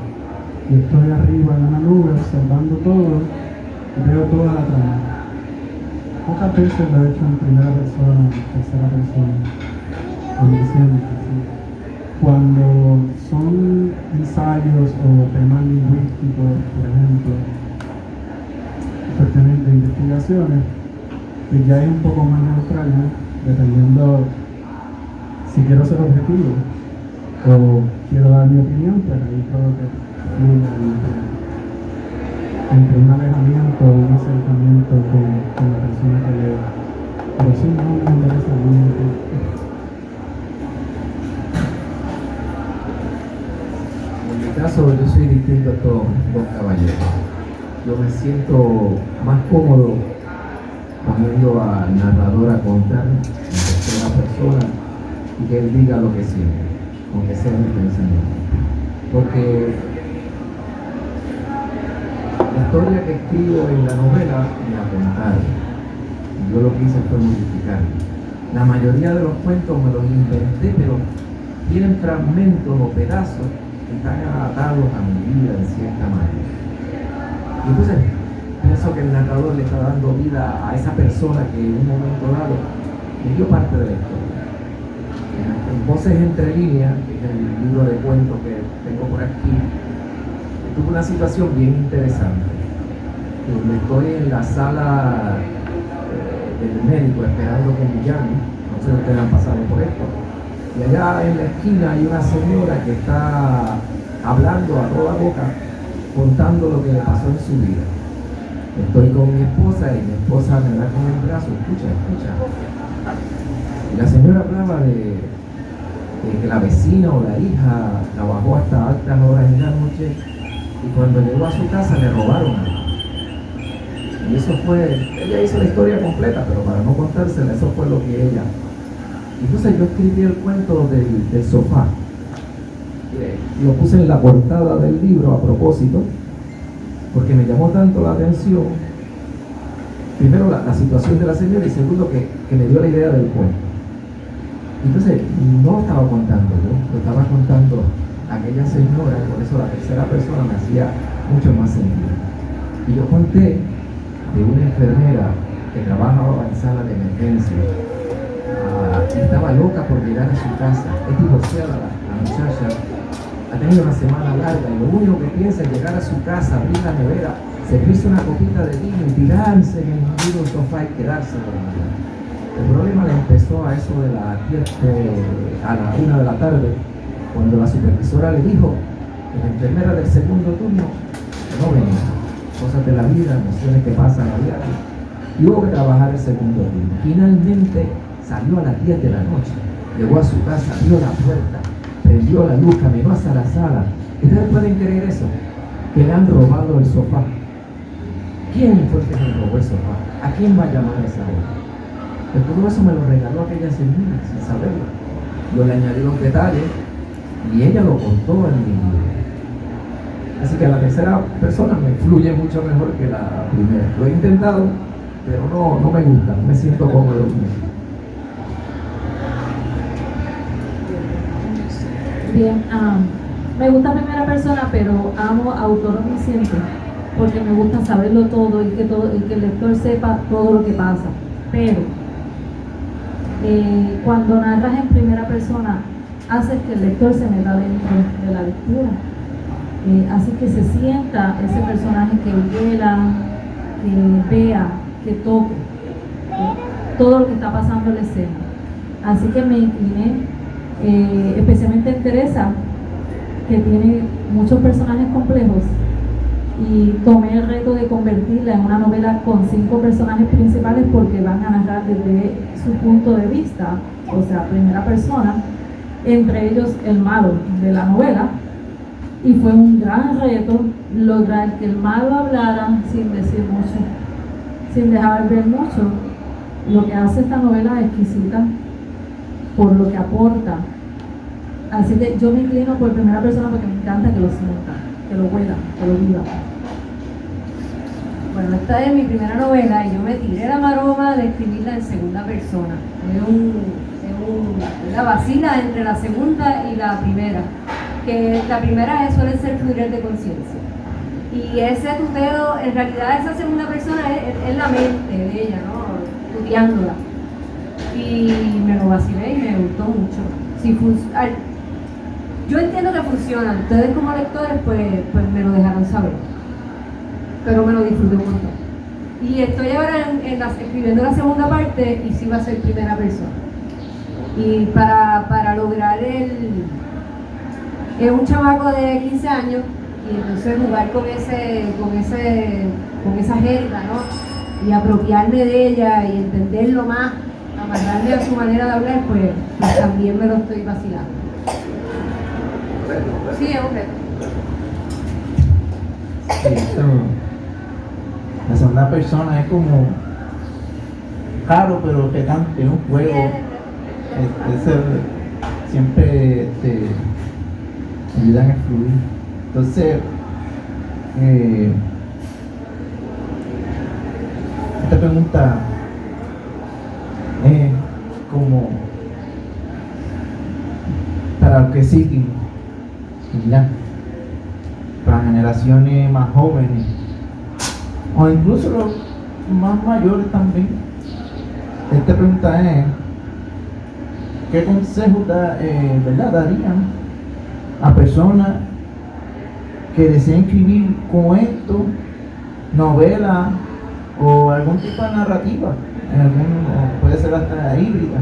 Yo estoy arriba en una nube observando todo y veo toda la trama. Pocas veces lo he hecho en primera persona, en tercera persona. Omnisciente, sí. Cuando son ensayos o temas lingüísticos, por ejemplo, cuestiones de investigaciones, pues ya es un poco más neutral, ¿no? Dependiendo si quiero ser objetivo o quiero dar mi opinión, pues ahí creo que fluye entre un alejamiento o un acercamiento con la persona que leo. Pero sí, no me interesa mucho. En mi caso, yo soy distinto a estos dos caballeros. Yo me siento más cómodo poniendo al narrador a contar en tercera persona y que él diga lo que siente, aunque sea mi pensamiento. Porque la historia que escribo en la novela me la contaron. Yo lo que hice fue modificar. La mayoría de los cuentos me los inventé, pero tienen fragmentos o pedazos que están atados a mi vida de cierta manera. Y entonces pienso que el narrador le está dando vida a esa persona que en un momento dado me dio parte de la historia. En Voces entre líneas, que es el libro de cuentos que tengo por aquí, tuve una situación bien interesante. Estoy en la sala del médico esperando que me llame. No sé si ustedes han pasado por esto. Y allá en la esquina hay una señora que está hablando a toda boca, contando lo que le pasó en su vida. Estoy con mi esposa y mi esposa me da con el brazo, escucha. Y la señora hablaba de que la vecina o la hija trabajó hasta altas horas en la noche y cuando llegó a su casa le robaron algo. Y eso fue, ella hizo la historia completa, pero para no contársela, eso fue lo que ella. Entonces yo escribí el cuento del sofá. Lo puse en la portada del libro a propósito, porque me llamó tanto la atención, primero la situación de la señora y segundo que me dio la idea del cuento. Entonces, no lo estaba contando yo, lo estaba contando aquella señora, por eso la tercera persona me hacía mucho más sentido. Y yo conté de una enfermera que trabajaba en sala de emergencia, y estaba loca por llegar a su casa. Es divorciada la muchacha, ha tenido una semana larga y lo único que piensa es llegar a su casa, abrir la nevera, servirse una copita de vino y tirarse en el mismo sofá y quedarse dormida. El problema le empezó a eso de a la 1 de la tarde, cuando la supervisora le dijo que la enfermera del segundo turno no venía. Cosas de la vida, emociones que pasan a diario. Y hubo que trabajar el segundo turno. Finalmente salió a las 10 de la noche, llegó a su casa, abrió la puerta, prendió la luz, caminó hasta la sala. ¿Ustedes pueden creer eso? Que le han robado el sofá. ¿Quién fue que le robó el sofá? ¿A quién va a llamar a esa hora? Pues todo eso me lo regaló aquella señora sin saberlo. Yo le añadí los detalles y ella lo contó en mi libro. Así que la tercera persona me fluye mucho mejor que la primera. Lo he intentado, pero no me gusta, no me siento cómodo con eso. Bien, me gusta primera persona, pero amo autor omnisciente porque me gusta saberlo todo y que el lector sepa todo lo que pasa. Pero cuando narras en primera persona, haces que el lector se meta dentro de la lectura. Así que se sienta ese personaje, que huela, que vea, que toque todo lo que está pasando en la escena. Así que me incliné, especialmente en Teresa, que tiene muchos personajes complejos, y tomé el reto de convertirla en una novela con 5 personajes principales porque van a narrar desde su punto de vista, o sea, primera persona, entre ellos el malo de la novela. Y fue un gran reto lograr que el malo hablara sin decir mucho, sin dejar ver mucho, lo que hace esta novela exquisita por lo que aporta. Así que yo me inclino por primera persona porque me encanta que lo sienta, que lo huela, que lo viva. Bueno, esta es mi primera novela y yo me tiré la maroma de escribirla en segunda persona. La vacila entre la segunda y la primera. Que la primera suele ser fluir de conciencia. Y ese tuteo, en realidad esa segunda persona es la mente de ella, ¿no? Tuteándola. Y me lo vacilé y me gustó mucho. Yo entiendo que funciona. Ustedes como lectores pues me lo dejarán saber. Pero me lo disfruté un montón. Y estoy ahora escribiendo la segunda parte y sí va a ser primera persona. Y para lograr es un chamaco de 15 años y entonces jugar con esa jerga, ¿no? Y apropiarme de ella y entenderlo más, amarrarle a su manera de hablar, pues también me lo estoy vacilando. Sí, es un reto. Sí, la segunda persona es como raro, pero retante, un juego. Siempre ayudan a fluir. Entonces, esta pregunta es como para los que siguen, ¿verdad? Para generaciones más jóvenes o incluso los más mayores también. Esta pregunta es: ¿qué consejos darían a personas que desean escribir cuentos, novelas o algún tipo de narrativa? Puede ser hasta híbrida.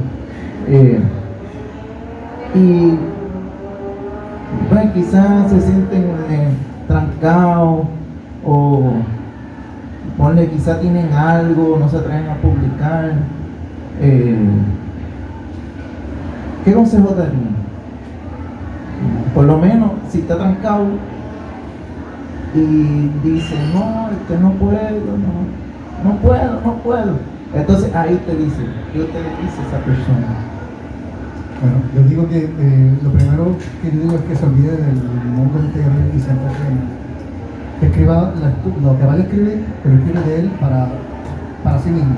Y bueno, quizás se sienten trancados o quizás tienen algo, no se atreven a publicar. ¿Qué consejo darían? Por lo menos, si está trancado y dice, no puedo. Entonces ahí usted dice, ¿qué usted le dice a esa persona? Bueno, yo digo que lo primero que yo digo es que se olvide del mundo interior y se enfoque que escriba lo que vaya a escribir, pero escribe de él para sí mismo.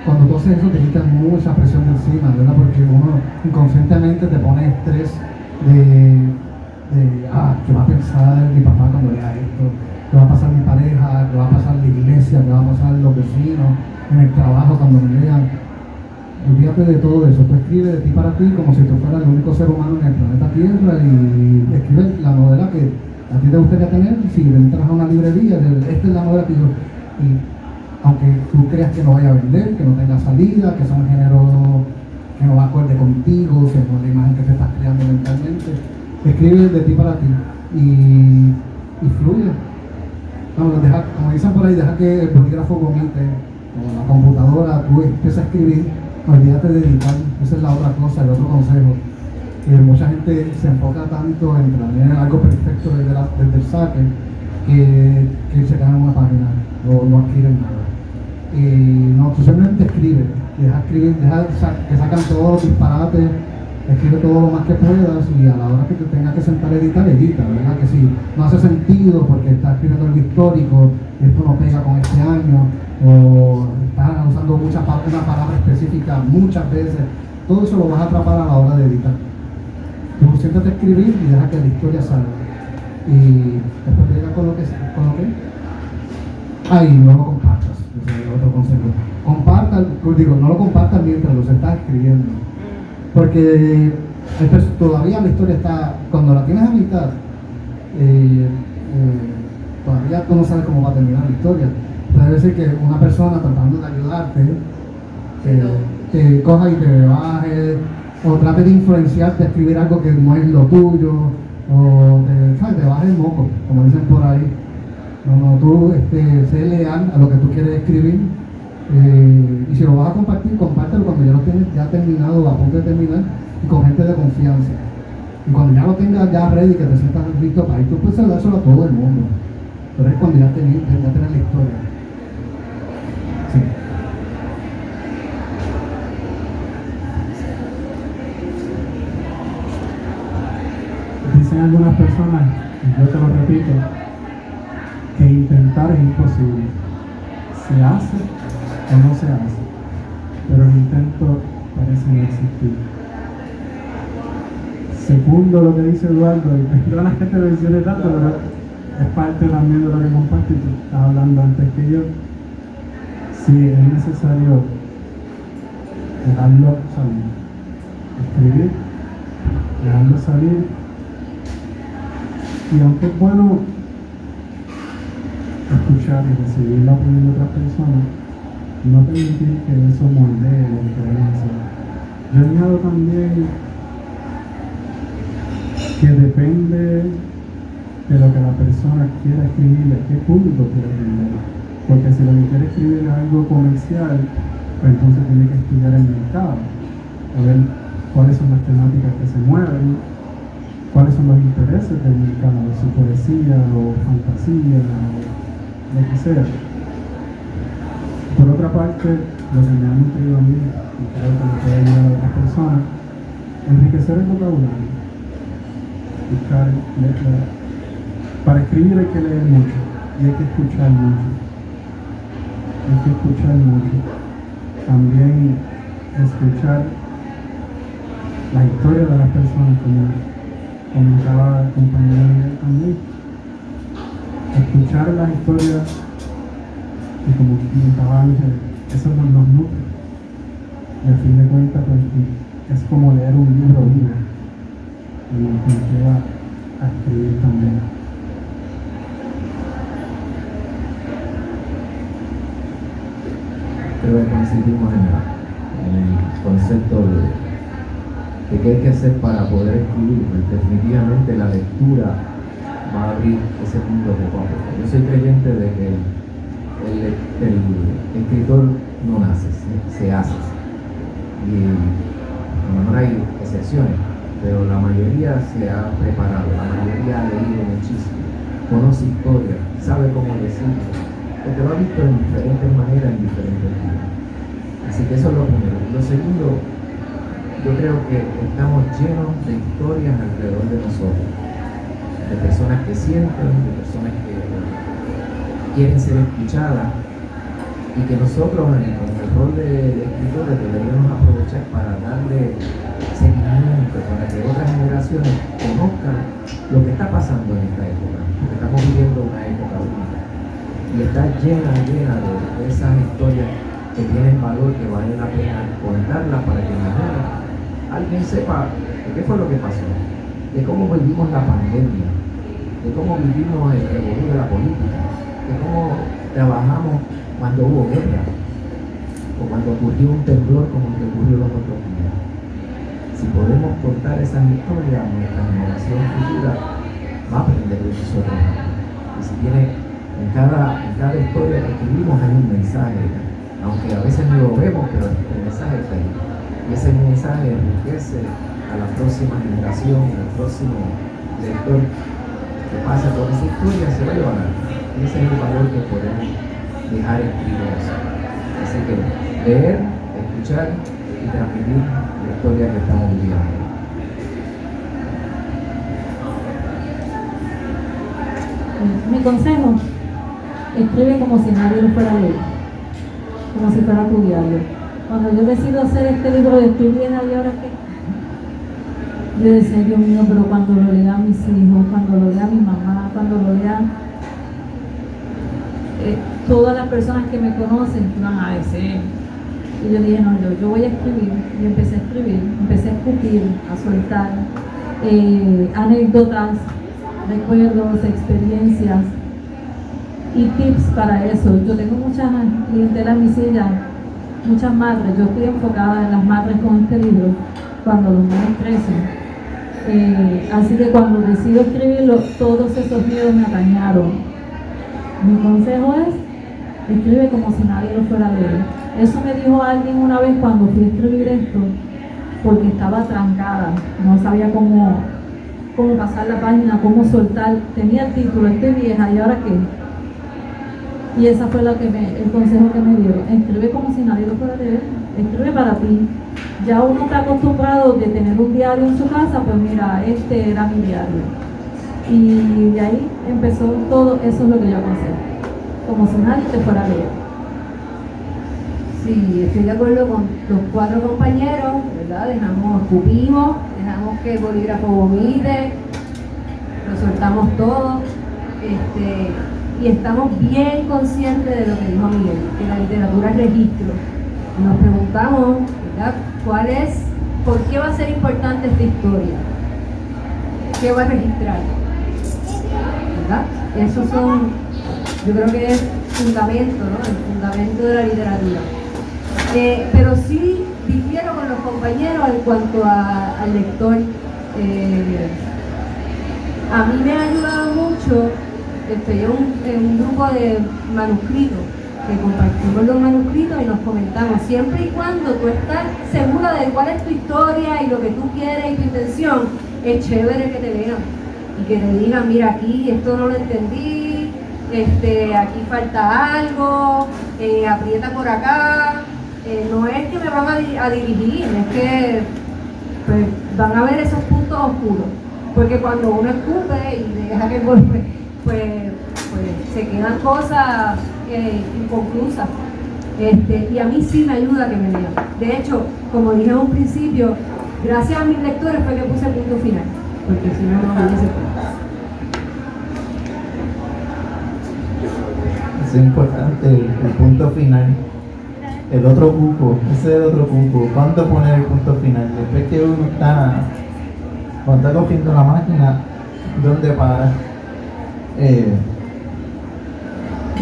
cuando tú haces eso te quitas mucha presión de encima, ¿verdad? Porque uno inconscientemente te pone estrés ¿qué va a pensar mi papá cuando lea esto? ¿Qué va a pasar mi pareja? ¿Qué va a pasar la iglesia? ¿Qué va a pasar los vecinos? En el trabajo cuando me lean. Olvídate de todo eso. Tú escribes de ti para ti como si tú fueras el único ser humano en el planeta Tierra y escribes la novela que a ti te gustaría tener. Si entras a una librería, esta es la novela que yo... Y aunque tú creas que no vaya a vender, que no tenga salida, que sea un género que no va acorde contigo, según la imagen que te estás creando mentalmente, escribe de ti para ti y fluye. No, como dicen por ahí, deja que el bolígrafo vomite o la computadora, tú empiezas a escribir, olvídate de editar. Esa es la otra cosa, el otro consejo. Mucha gente se enfoca tanto en planear algo perfecto desde el saque que se queda en una página o no escriben nada. No, tú simplemente escribe, deja que sacan todos los disparates, escribe todo lo más que puedas y a la hora que te tengas que sentar a editar, edita, ¿verdad? Que si no hace sentido porque estás escribiendo algo histórico, esto no pega con este año, o estás usando una palabra específica muchas veces, todo eso lo vas a atrapar a la hora de editar. Tú siéntate a escribir y deja que la historia salga. Y después te llega con lo que. Ay, no lo compartas. Ese es el otro consejo. No lo compartas mientras lo estás escribiendo. Porque todavía la historia está, cuando la tienes a mitad, todavía tú no sabes cómo va a terminar la historia. Puede ser que una persona tratando de ayudarte, te coja y te baje, o trate de influenciarte a escribir algo que no es lo tuyo, o te baje el moco, como dicen por ahí. No, tú sé leal a lo que tú quieres escribir, y si lo vas a compartir, compártelo cuando ya lo tienes ya terminado o a punto de terminar y con gente de confianza. Y cuando ya lo tengas ya ready, que te sientas listo para ir, tú puedes dárselo a todo el mundo. Pero es cuando ya tienes la historia. Sí. Dicen algunas personas, y yo te lo repito, que intentar es imposible. Se hace o no se hace, pero el intento parece no existir. Segundo lo que dice Eduardo, y perdona que te mencione tanto, pero es parte también de lo que comparto y tú estás hablando antes que yo. Sí, es necesario dejarlo salir, escribir, dejarlo salir, y aunque es bueno escuchar y recibir la opinión de otras personas, no permitir que eso moldee lo que queremos hacer. Yo añado también que depende de lo que la persona quiera escribir, de qué público quiere escribir. Porque si lo que quiere escribir es algo comercial, pues entonces tiene que estudiar el mercado, a ver cuáles son las temáticas que se mueven, cuáles son los intereses del mercado, su poesía o fantasía o lo que sea. Por otra parte, lo que me ha nutrido a mí, y creo que le puede ayudar a otras personas, enriquecer el vocabulario, buscar letras. Para escribir hay que leer mucho y hay que escuchar mucho. Hay que escuchar mucho. También escuchar la historia de las personas, como comentaba el compañero Miguel también. Escuchar las historias y, como comentaba Ángel, eso nos nutre. Y al fin de cuentas, pues, es como leer un libro vivo y nos lleva a escribir también. Creo que coincidimos en el concepto de qué hay que hacer para poder escribir. Pues definitivamente la lectura va a abrir ese mundo poco a poco. Yo soy creyente de que el escritor no nace, se hace. Y a lo mejor hay excepciones, pero la mayoría se ha preparado, la mayoría ha leído muchísimo, conoce historia, sabe cómo decirlo, porque lo ha visto en diferentes maneras, en diferentes libros. Así que eso es lo primero. Lo segundo, yo creo que estamos llenos de historias alrededor de nosotros, de personas que sienten, de personas que quieren ser escuchadas, y y que nosotros en el rol de escritores deberíamos aprovechar para darle seguimiento, para que otras generaciones conozcan lo que está pasando en esta época, porque estamos viviendo una época única y está llena de esas historias que tienen valor, que vale la pena contarlas para que mañana alguien sepa de qué fue lo que pasó, de cómo vivimos la pandemia, de cómo vivimos el revolú de la política, de cómo trabajamos cuando hubo guerra o cuando ocurrió un temblor como el que ocurrió los otros días. Si podemos contar esas historias, nuestra generación futura va a aprender de nosotros. Y si tiene, en cada historia que escribimos hay un mensaje, aunque a veces no lo vemos, pero el mensaje está ahí. Y ese mensaje enriquece a la próxima generación, al próximo lector que pase por esa historia, se va a llevar. Y ese es el valor que podemos dejar escritos. Así que leer, escuchar y transmitir la historia que estamos viviendo. Mi consejo, escribe como si nadie lo fuera a leer, como si fuera tu diario. Cuando yo decido hacer este libro de ¿estoy bien ahí ahora qué? Yo decía, Dios mío, pero cuando lo lean mis hijos, cuando lo lea mi mamá, cuando lo lean todas las personas que me conocen, van a decir. Y yo dije, no, yo voy a escribir. Y empecé a escribir, empecé a escupir, a soltar anécdotas, recuerdos, experiencias y tips para eso. Yo tengo muchas clientelas en mi silla, muchas madres. Yo estoy enfocada en las madres con este libro cuando los niños crecen. Así que cuando decido escribirlo, todos esos miedos me atañaron. Mi consejo es, escribe como si nadie lo fuera a leer. Eso me dijo alguien una vez cuando fui a escribir esto, porque estaba trancada, no sabía cómo pasar la página, cómo soltar. Tenía el título, estoy vieja, ¿y ahora qué? Y esa fue el consejo que me dieron. Escribe como si nadie lo fuera a leer, escribe para ti. Ya uno está acostumbrado de tener un diario en su casa, pues mira, este era mi diario. Y de ahí empezó todo, eso es lo que yo aconsejo, como si nadie te fuera a leer. Sí, estoy de acuerdo con los 4 compañeros, ¿verdad? Escupimos, dejamos que el bolígrafo vomite, lo soltamos todo, y estamos bien conscientes de lo que dijo Miguel, que la literatura es registro. Nos preguntamos, ¿verdad? ¿Por qué va a ser importante esta historia? ¿Qué va a registrar? ¿Verdad? Esos son, yo creo que es fundamento, ¿no? El fundamento de la literatura. Pero sí difiero con los compañeros en cuanto al lector. A mí me ha ayudado mucho, yo en un grupo de manuscritos, que compartimos los manuscritos y nos comentamos, siempre y cuando tú estás segura de cuál es tu historia y lo que tú quieres y tu intención, es chévere que te lean y que te digan, mira, aquí esto no lo entendí, aquí falta algo, aprieta por acá. No es que me van a dirigir, es que pues, van a ver esos puntos oscuros, porque cuando uno escupe y deja que el golpe, pues se quedan cosas inconclusas. Y a mí sí me ayuda que me lean. De hecho, como dije en un principio, gracias a mis lectores fue que puse el punto final, porque si no, no hubiese puesto. Es importante el punto final. El otro cuco, ese es el otro cuco. ¿Cuándo poner el punto final? Después que uno cuando está cogiendo la máquina, ¿dónde para?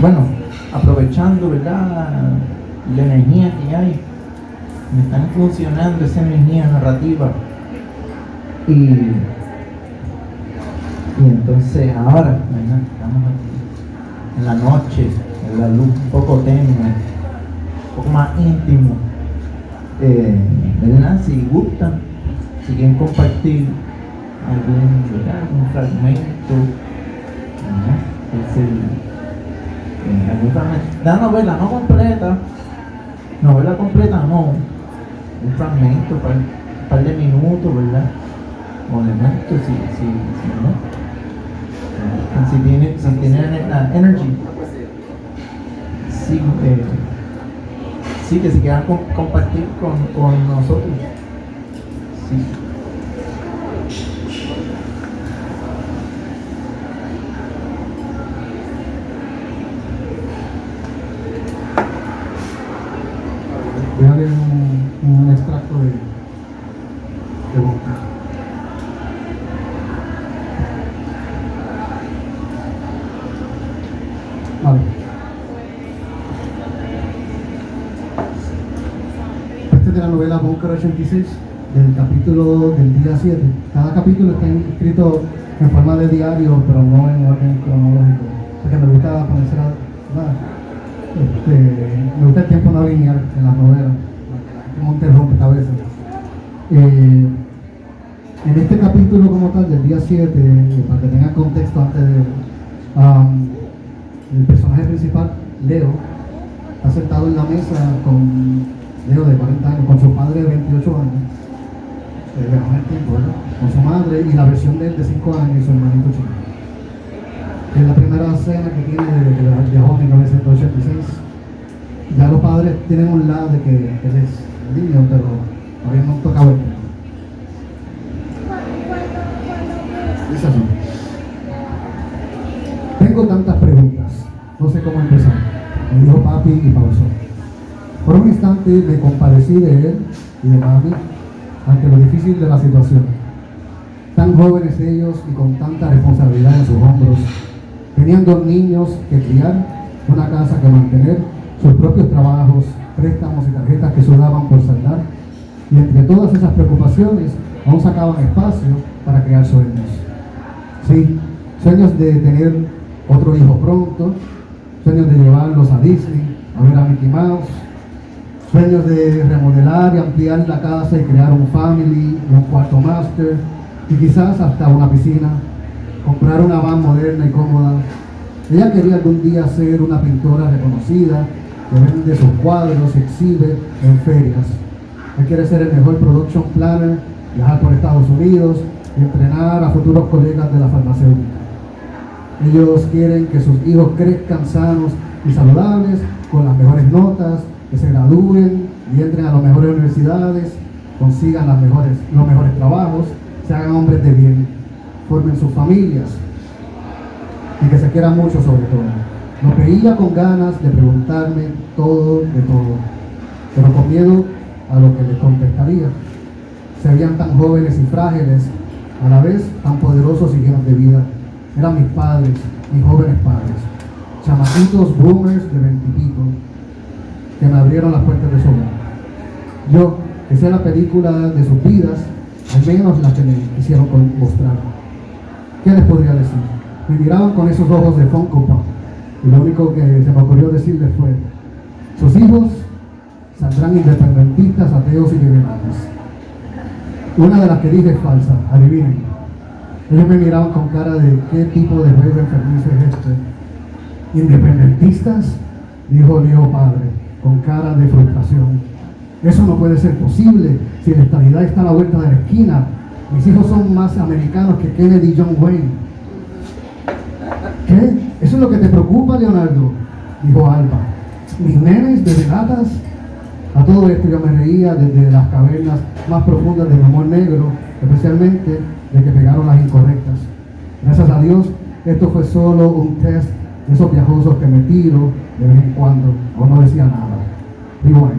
Bueno, aprovechando, ¿verdad?, la energía que hay, me están funcionando esa energía narrativa. Y entonces ahora, ¿verdad?, estamos aquí en la noche, en la luz un poco tenue, un poco más íntimo, ¿verdad? Si gustan, si quieren compartir algún fragmento, ¿verdad? Algún fragmento, la novela no completa, no, un fragmento, un par de minutos, ¿verdad? Momentos, si tienen la energy. Sí, Sí, que si quieran compartir con nosotros. Sí. Voy a leer un extracto de boca. Vale. Esta es de la novela Bunker 86, del capítulo del día 7. Cada capítulo está escrito en forma de diario, pero no en orden cronológico, porque me gusta ponerse me gusta el tiempo no lineal en las novelas, como interrumpe cabeza. En este capítulo como tal, del día 7, para que tengan contexto antes de el personaje principal, Leo, está sentado en la mesa con Leo de 40 años, con su padre de 28 años, mejor el tiempo, ¿verdad? Con su madre y la versión de él de 5 años y su hermanito chico. Es la primera escena que tiene de viajó en 1986. Ya los padres tienen un lado de que él es niño, pero todavía no tocaba el tema. Dice así: tengo tantas preguntas, no sé cómo empezar, me dijo papi y pausó. Por un instante me compadecí de él y de mami ante lo difícil de la situación. Tan jóvenes ellos y con tanta responsabilidad en sus hombros. Tenían 2 niños que criar, una casa que mantener, sus propios trabajos, préstamos y tarjetas que sudaban por saldar. Y entre todas esas preocupaciones, aún sacaban espacio para crear sueños. Sí, sueños de tener otro hijo pronto, sueños de llevarlos a Disney, a ver a Mickey Mouse, sueños de remodelar y ampliar la casa y crear un family, un cuarto master y quizás hasta una piscina, comprar una van moderna y cómoda. Ella quería algún día ser una pintora reconocida que vende sus cuadros y exhibe en ferias. Él quiere ser el mejor production planner, viajar por Estados Unidos y entrenar a futuros colegas de la farmacéutica. Ellos quieren que sus hijos crezcan sanos y saludables, con las mejores notas, que se gradúen y entren a las mejores universidades, consigan los mejores trabajos, se hagan hombres de bien, formen sus familias y que se quieran mucho sobre todo. Los veía con ganas de preguntarme todo de todo, pero con miedo a lo que les contestaría. Se veían tan jóvenes y frágiles, a la vez tan poderosos y llenos de vida. Eran mis padres, mis jóvenes padres, chamaquitos boomers de 20 y pico, que me abrieron las puertas de su hogar. Yo, que sé la película de sus vidas, al menos la que me quisieron mostrar. ¿Qué les podría decir? Me miraban con esos ojos de Funko Pop, y lo único que se me ocurrió decirles fue: sus hijos saldrán independentistas, ateos y liberales. Una de las que dije es falsa, adivinen. Ellos me miraban con cara de ¿qué tipo de juego enfermizo es este? ¿Independentistas?, dijo Leo padre, con cara de frustración. Eso no puede ser posible si la estabilidad está a la vuelta de la esquina. Mis hijos son más americanos que Kennedy y John Wayne. ¿Qué? ¿Eso es lo que te preocupa, Leonardo?, dijo Alba. ¿Mis nenes desde latas? A todo esto yo me reía desde las cavernas más profundas de mi amor negro, especialmente de que pegaron las incorrectas. Gracias a Dios, esto fue solo un test de esos viajosos que me tiro de vez en cuando, o no decía nada. Y bueno,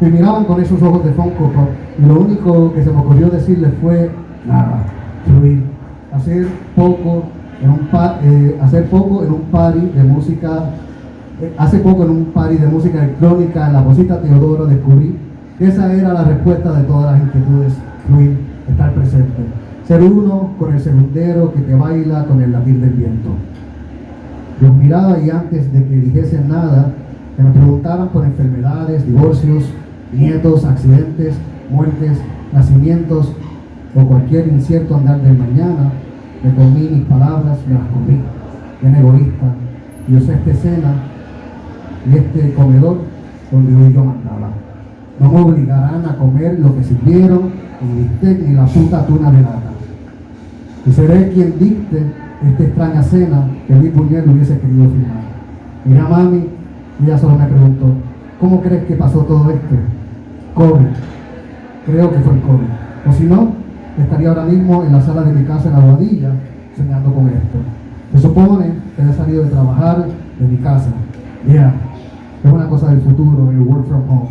me miraban con esos ojos de Funko Pop y lo único que se me ocurrió decirles fue nada, fluir, hacer poco en un party de música. Hace poco en un party de música electrónica en la Posita Teodoro descubrí que esa era la respuesta de todas las inquietudes: fluir, estar presente, ser uno con el segundero que te baila con el latir del viento. Los miraba y antes de que dijesen nada, que me preguntaran por enfermedades, divorcios, nietos, accidentes, muertes, nacimientos o cualquier incierto andar del mañana, me comí mis palabras, me las comí, bien egoísta, y usé esta escena y este comedor donde hoy yo mandaba. No me obligarán a comer lo que sirvieron, ni bistec ni la puta tuna de lata. Y seré quien dicte esta extraña cena que Luis Buñuel hubiese querido filmar. Mira mami, y ella solo me preguntó: ¿Cómo crees que pasó todo esto? COVID. Creo que fue el COVID. O si no, estaría ahora mismo en la sala de mi casa en Aguadilla soñando con esto. Se supone que he salido de trabajar de mi casa. Es una cosa del futuro, el work from home.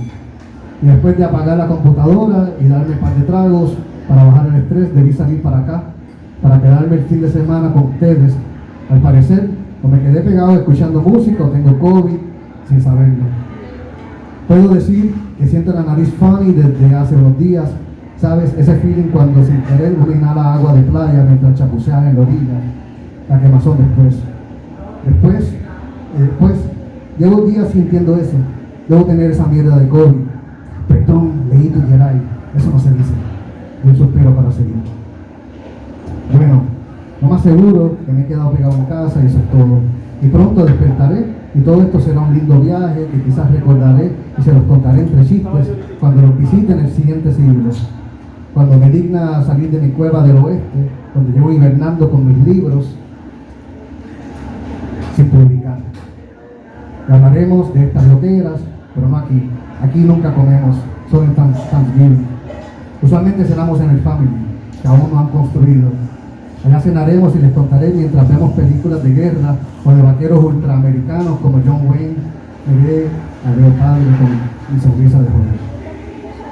Y después de apagar la computadora y darme un par de tragos para bajar el estrés, debí salir para acá, para quedarme el fin de semana con ustedes. Al parecer, o me quedé pegado escuchando música o tengo COVID sin saberlo. Puedo decir que siento la nariz funny desde hace unos días. ¿Sabes? Ese feeling cuando sin querer uno inhala agua de playa mientras chapucean en la orilla. La quemazón después, llevo días sintiendo eso. Debo tener esa mierda de COVID. Perdón, Leito y Geray, eso no se dice. Yo eso espero para seguir. Bueno, lo más seguro que me he quedado pegado en casa y eso es todo. Y pronto despertaré y todo esto será un lindo viaje que quizás recordaré y se los contaré entre chistes cuando los visite en el siguiente siglo. Cuando me digna salir de mi cueva del oeste, donde llevo hibernando con mis libros sin publicar. Y hablaremos de estas loqueras, pero no aquí. Aquí nunca comemos, solo en Thanksgiving. Usualmente cenamos en el family, que aún no han construido. Allá cenaremos y les contaré mientras vemos películas de guerra o de vaqueros ultraamericanos como John Wayne. Me ve a Leo Padre con mi sonrisa de joder.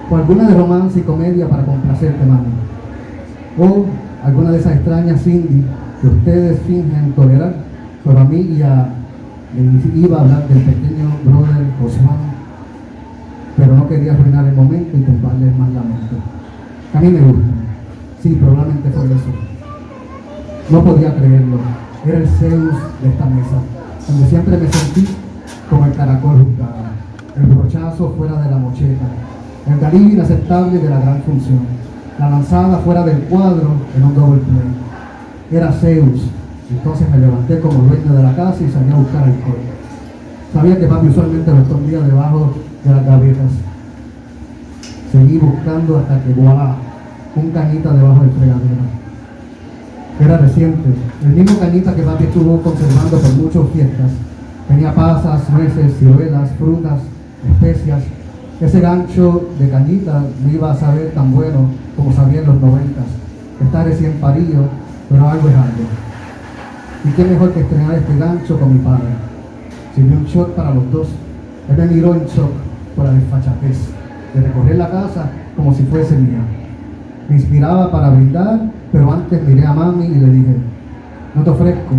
O alguna de romance y comedia para complacerte, mami. O alguna de esas extrañas Cindy que ustedes fingen tolerar, pero a mí y a le iba a hablar del pequeño brother Osman, pero no quería arruinar el momento y tumbarles más lamento. A mí me gusta. Sí, probablemente fue eso. No podía creerlo. Era el Zeus de esta mesa, donde siempre me sentí como el caracol juzgado, el brochazo fuera de la mocheta, el galillo inaceptable de la gran función, la lanzada fuera del cuadro en un double play. Era Zeus. Entonces me levanté como dueño de la casa y salí a buscar alcohol. Sabía que papi usualmente lo escondía debajo de las gavetas. Seguí buscando hasta que voilà, un cañita debajo del fregadero. Era reciente, el mismo cañita que papi estuvo conservando por muchas fiestas. Tenía pasas, nueces, ciruelas, frutas, especias. Ese gancho de cañita no iba a saber tan bueno como sabía en los 90. Está recién parido, pero algo es algo. Y qué mejor que estrenar este gancho con mi padre. Sirvió un shot para los dos. Él me miró en shock por la desfachatez de recorrer la casa como si fuese mía. Me inspiraba para brindar, pero antes miré a mami y le dije: no te ofrezco,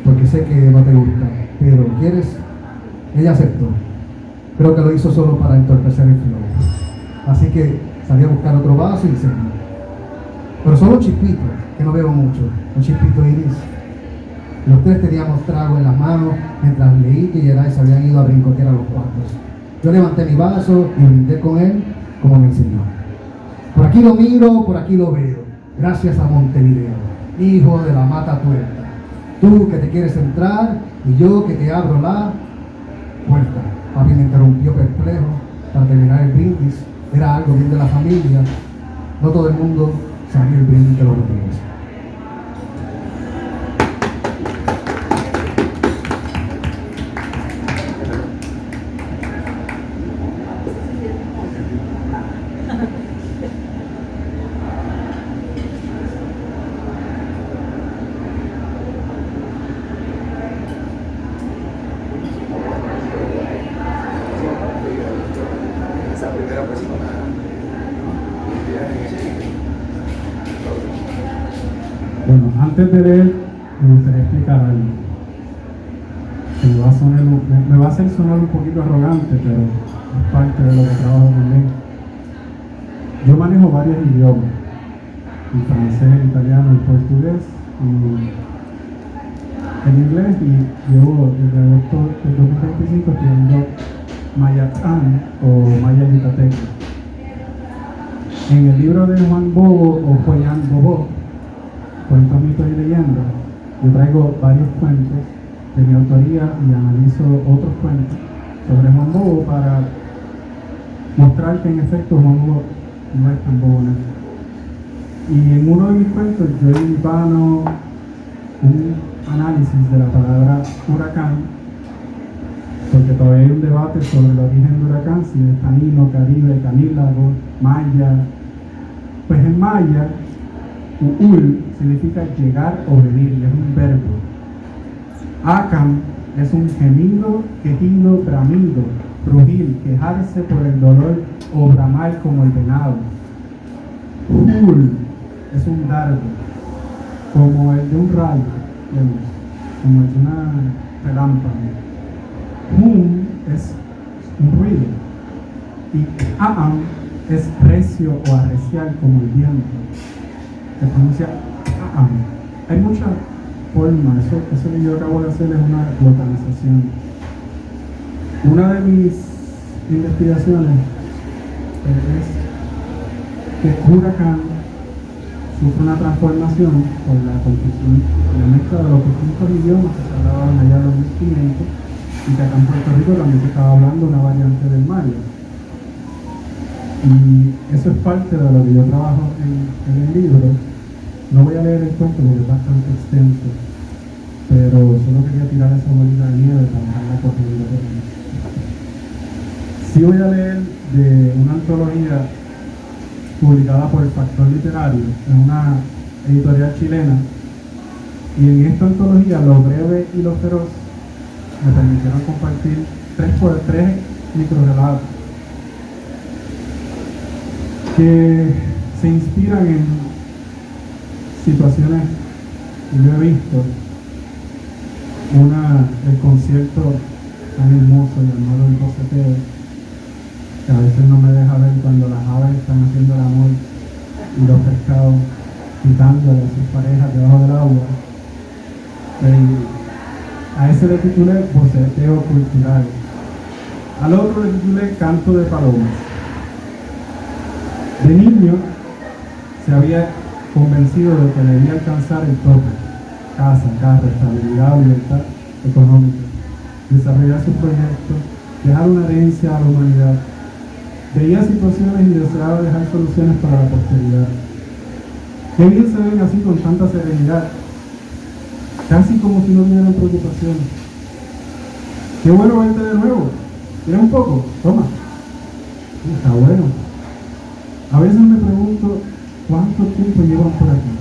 porque sé que no te gusta, pero ¿quieres? Ella aceptó. Creo que lo hizo solo para entorpecer el flow. Así que salí a buscar otro vaso y seguí. Pero solo un chispito, que no bebo mucho, un chispito iris. Los tres teníamos trago en las manos mientras Leito y Geray se habían ido a brincotear a los cuartos. Yo levanté mi vaso y brindé con él como me enseñó. Por aquí lo miro, por aquí lo veo. Gracias a Montevideo, hijo de la mata tuerta. Tú que te quieres entrar y yo que te abro la puerta. Papi me interrumpió perplejo para terminar el brindis. Era algo bien de la familia. No todo el mundo sabía el brindis de los Rodríguez. Bueno, antes de leer, me gustaría explicar algo. Que me va a hacer sonar un poquito arrogante, pero es parte de lo que trabajo también. Yo manejo varios idiomas: el francés, el italiano, el portugués y el inglés, y llevo desde agosto del 2025 estudiando Mayatán o Maya Yucateca. En el libro de Juan Bobo o Juan Bobo, Cuentos, mitos y leyendas, yo traigo varios cuentos de mi autoría y analizo otros cuentos sobre Juan Bobo para mostrar que en efecto Juan Bobo no es tan bobo. Y en uno de mis cuentos yo ilvano un análisis de la palabra huracán porque todavía hay un debate sobre el origen del huracán, si es Taíno, Caribe, Canílago, Maya. Pues en Maya, Uul significa llegar o venir, es un verbo. Acam es un gemido, quejido, bramido, rugir, quejarse por el dolor o bramar como el venado. Uul es un dardo, como el de un rayo, como el de una relámpago. Hum es un ruido y Aam es recio o arreciar como el viento. Se pronuncia Aam. Hay muchas formas, eso que yo acabo de hacer es una localización. Una de mis investigaciones es que huracán sufre una transformación por la confusión, la mezcla de los distintos idiomas que se hablaban allá en los 1500 y que acá en Puerto Rico también se estaba hablando una variante del maya. Y eso es parte de lo que yo trabajo en el libro. No voy a leer el cuento porque es bastante extenso, pero solo quería tirar esa bolita de nieve para dejarla corriendo por ahí. Sí voy a leer de una antología publicada por el Factor Literario, es una editorial chilena, y en esta antología, Lo breve y lo feroz, me permitieron compartir 3x3 microrelatos que se inspiran en situaciones que yo he visto. El concierto tan hermoso llamado El Boceteo, que a veces no me deja ver cuando las aves están haciendo el amor y los pescados quitándole a sus parejas debajo del agua. A ese le titulé Boceteo cultural. Al otro le titulé Canto de palomas. De niño se había convencido de que debía alcanzar el tope: casa, carro, estabilidad, libertad económica, desarrollar sus proyectos, dejar una herencia a la humanidad. Veía situaciones y deseaba dejar soluciones para la posteridad. Qué bien se ven así con tanta serenidad, casi como si no tuvieran preocupaciones. Qué bueno verte de nuevo. Mira un poco, toma. Está bueno. A veces me pregunto cuánto tiempo llevan por aquí.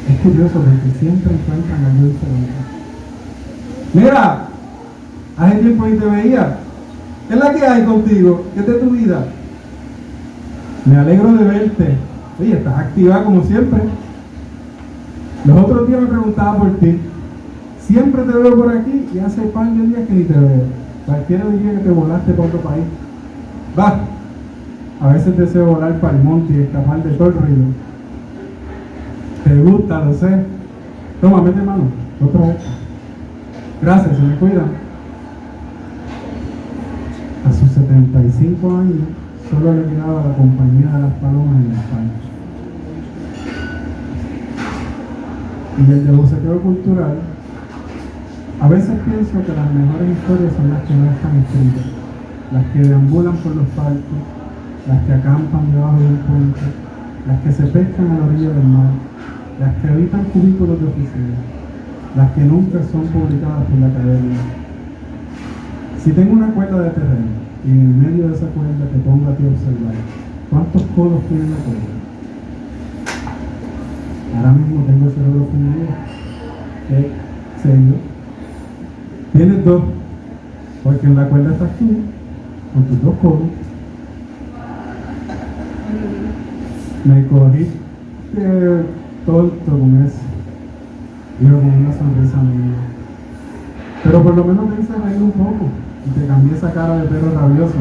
Es curioso porque siempre encuentran algo diferente. Mira, hace tiempo que te veía. ¿Qué es la que hay contigo? ¿Qué es de tu vida? Me alegro de verte. Oye, estás activa como siempre. Los otros días me preguntaba por ti. Siempre te veo por aquí y hace un par de días que ni te veo. Cualquiera diría que te volaste para otro país. Va. A veces deseo volar para el monte y escapar de todo el ruido. Te gusta, lo sé. Toma, mete mano. Otra vez. Gracias, se me cuidan. A sus 75 años, solo le quedaba la compañía de las palomas en la espalda. Y el de Boceteo cultural, a veces pienso que las mejores historias son las que no están escritas, las que deambulan por los parques, las que acampan debajo de un puente, las que se pescan a la orilla del mar, las que habitan cubículos de oficina, las que nunca son publicadas por la academia. Si tengo una cuerda de terreno y en el medio de esa cuerda te pongo a ti a observar, ¿cuántos codos tiene la cuerda? Ahora mismo tengo el cerebro fundido. ¿Qué? ¿Serio? Tienes dos, porque en la cuerda estás tú, con tus dos codos. Me cogiste tonto con eso. Digo, con una sonrisa mía. Pero por lo menos me hice reír un poco y te cambié esa cara de perro rabioso.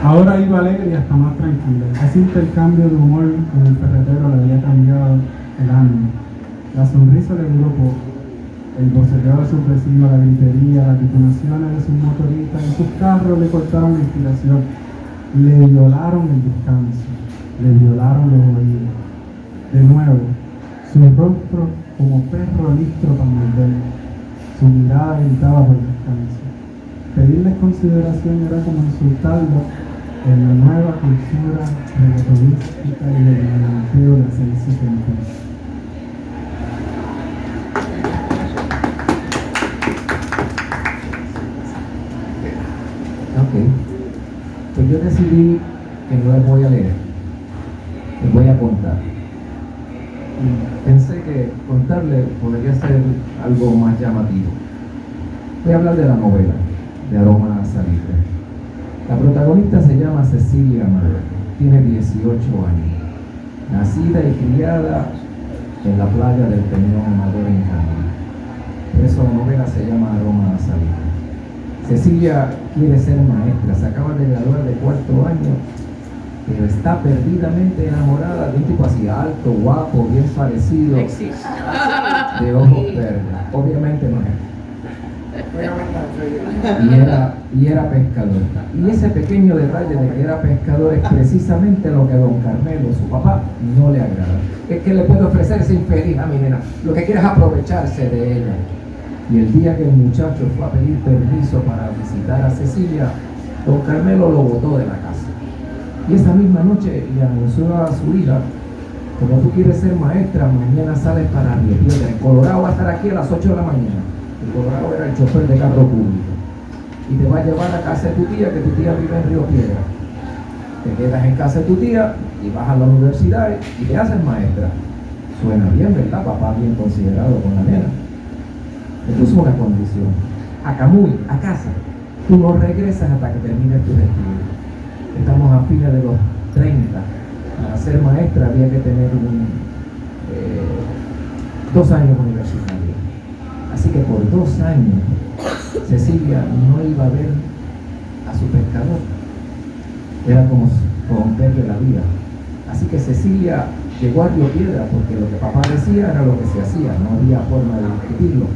Ahora iba alegre y hasta más tranquila. Ese intercambio de humor con el ferretero le había cambiado el ánimo. La sonrisa le duró poco. El boceteo de sus vecinos, la gritería, las detonaciones de sus motoristas y sus carros le cortaron la inspiración. Le violaron el descanso. Le violaron los oídos. De nuevo, su rostro como perro listo para morder. Su mirada gritaba por descanso. Pedirles consideración era como insultarlo en la nueva cultura reggaetonística y del delanteo de 670. Entonces decidí que no les voy a leer, les voy a contar. Y pensé que contarle podría ser algo más llamativo. Voy a hablar de la novela de Aroma Salitre. La protagonista se llama Cecilia Murray, tiene 18 años, nacida y criada en la playa del Peñón Amador en Cali. Por eso la novela se llama Aroma Salitre. Cecilia quiere ser maestra, se acaba de graduar de 4º año, pero está perdidamente enamorada de un tipo así alto, guapo, bien parecido, Existe. de ojos verdes. Obviamente no es. Y era pescador. Y ese pequeño detalle de que era pescador es precisamente lo que a don Carmelo, su papá, no le agrada. Es que le puede ofrecer ese infeliz a mi nena. Lo que quiere es aprovecharse de ella. Y el día que el muchacho fue a pedir permiso para visitar a Cecilia, don Carmelo lo botó de la casa. Y esa misma noche le anunció a su hija: como tú quieres ser maestra, mañana sales para Río Piedra. En Colorado va a estar aquí a las 8 de la mañana. El Colorado era el chofer de carro público. Y te va a llevar a casa de tu tía, que tu tía vive en Río Piedra. Te quedas en casa de tu tía y vas a la universidad y te haces maestra. Suena bien, ¿verdad? Papá bien considerado con la nena. Le puso una condición: a Camuy, a casa, tú no regresas hasta que termines tus estudios. Estamos a fines de los 30. Para ser maestra había que tener 2 años universitarios. Así que por 2 años Cecilia no iba a ver a su pescador. Era como romperle la vida. Así que Cecilia llegó a Río Piedra porque lo que papá decía era lo que se hacía, no había forma de discutirlo.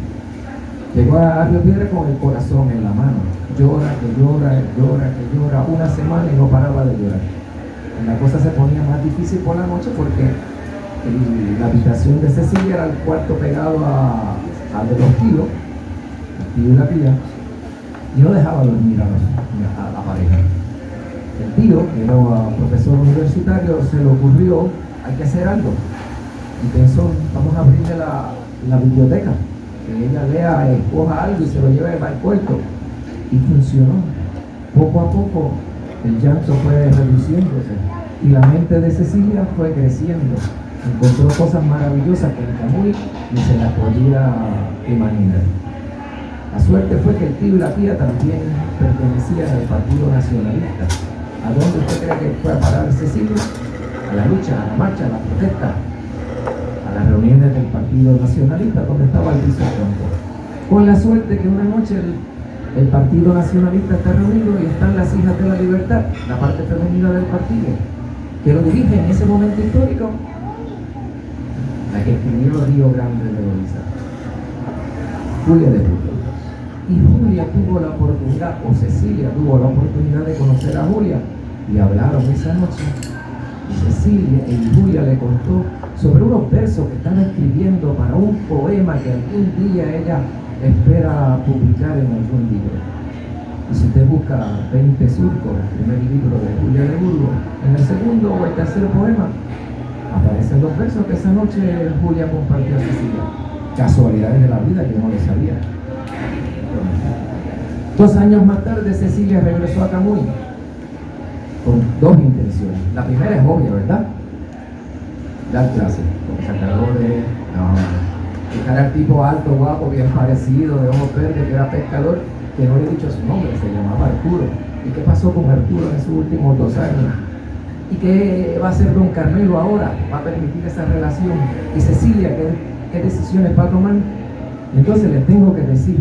Llegó a Río Piedra con el corazón en la mano. Llora, que llora, llora, que llora. Una semana y no paraba de llorar. Y la cosa se ponía más difícil por la noche porque la habitación de Cecilia era el cuarto pegado al de los tíos, el tío y la tía, y no dejaba dormir a la pareja. El tío, que era un profesor universitario, se le ocurrió: hay que hacer algo. Y pensó: vamos a abrirle la biblioteca, que ella lea, escoja algo y se lo lleve al cuarto. Y funcionó. Poco a poco el llanto fue reduciéndose y la mente de Cecilia fue creciendo. Encontró cosas maravillosas que en Camuy ni se las podía imaginar. La suerte fue que el tío y la tía también pertenecían al Partido Nacionalista. ¿A dónde usted cree que fue a parar Cecilia? A la lucha, a la marcha, a la protesta, a las reuniones del Partido Nacionalista, donde estaba el vicepresidente. Con la suerte que una noche el Partido Nacionalista está reunido y están las Hijas de la Libertad, la parte femenina del partido, que lo dirige en ese momento histórico la que escribió Río Grande de Loíza, Julia de Burgos. Y Julia tuvo la oportunidad, o Cecilia tuvo la oportunidad de conocer a Julia, y hablaron esa noche. Y Cecilia y Julia le contó sobre unos versos que están escribiendo para un poema que algún día ella espera publicar en algún libro. Y si usted busca 20 surcos, el primer libro de Julia de Burgos, en el segundo o el tercer poema aparecen los versos que esa noche Julia compartió a Cecilia. Casualidades de la vida que no lo sabía. 2 años más tarde Cecilia regresó a Camuy con 2 intenciones. La primera es obvia, ¿verdad? Dar clase, porque se acabó de buscar al tipo alto, guapo, bien parecido, de ojos verdes, que era pescador, que no le he dicho su nombre, se llamaba Arturo. ¿Y qué pasó con Arturo en sus últimos 2 años? ¿Y qué va a hacer don Carmelo ahora? ¿Va a permitir esa relación? ¿Y Cecilia qué decisiones va a tomar? Entonces les tengo que decir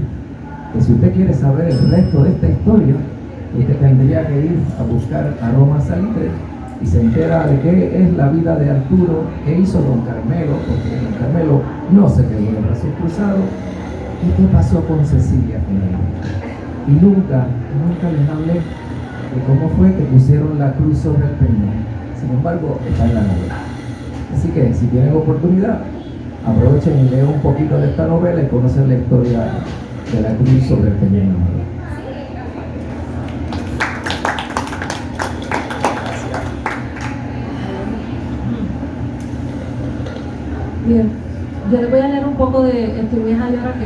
que si usted quiere saber el resto de esta historia, usted tendría que ir a buscar Aroma Salitre y se entera de qué es la vida de Arturo, qué hizo don Carmelo, porque don Carmelo no se quedó de brazos cruzados, y qué pasó con Cecilia finalmente. Y nunca les hablé de cómo fue que pusieron la cruz sobre el peñón. Sin embargo, está en la novela. Así que si tienen oportunidad, aprovechen y lean un poquito de esta novela y conocen la historia de la cruz sobre el peñón. Bien, yo les voy a leer un poco de Estoy vieja y ahora que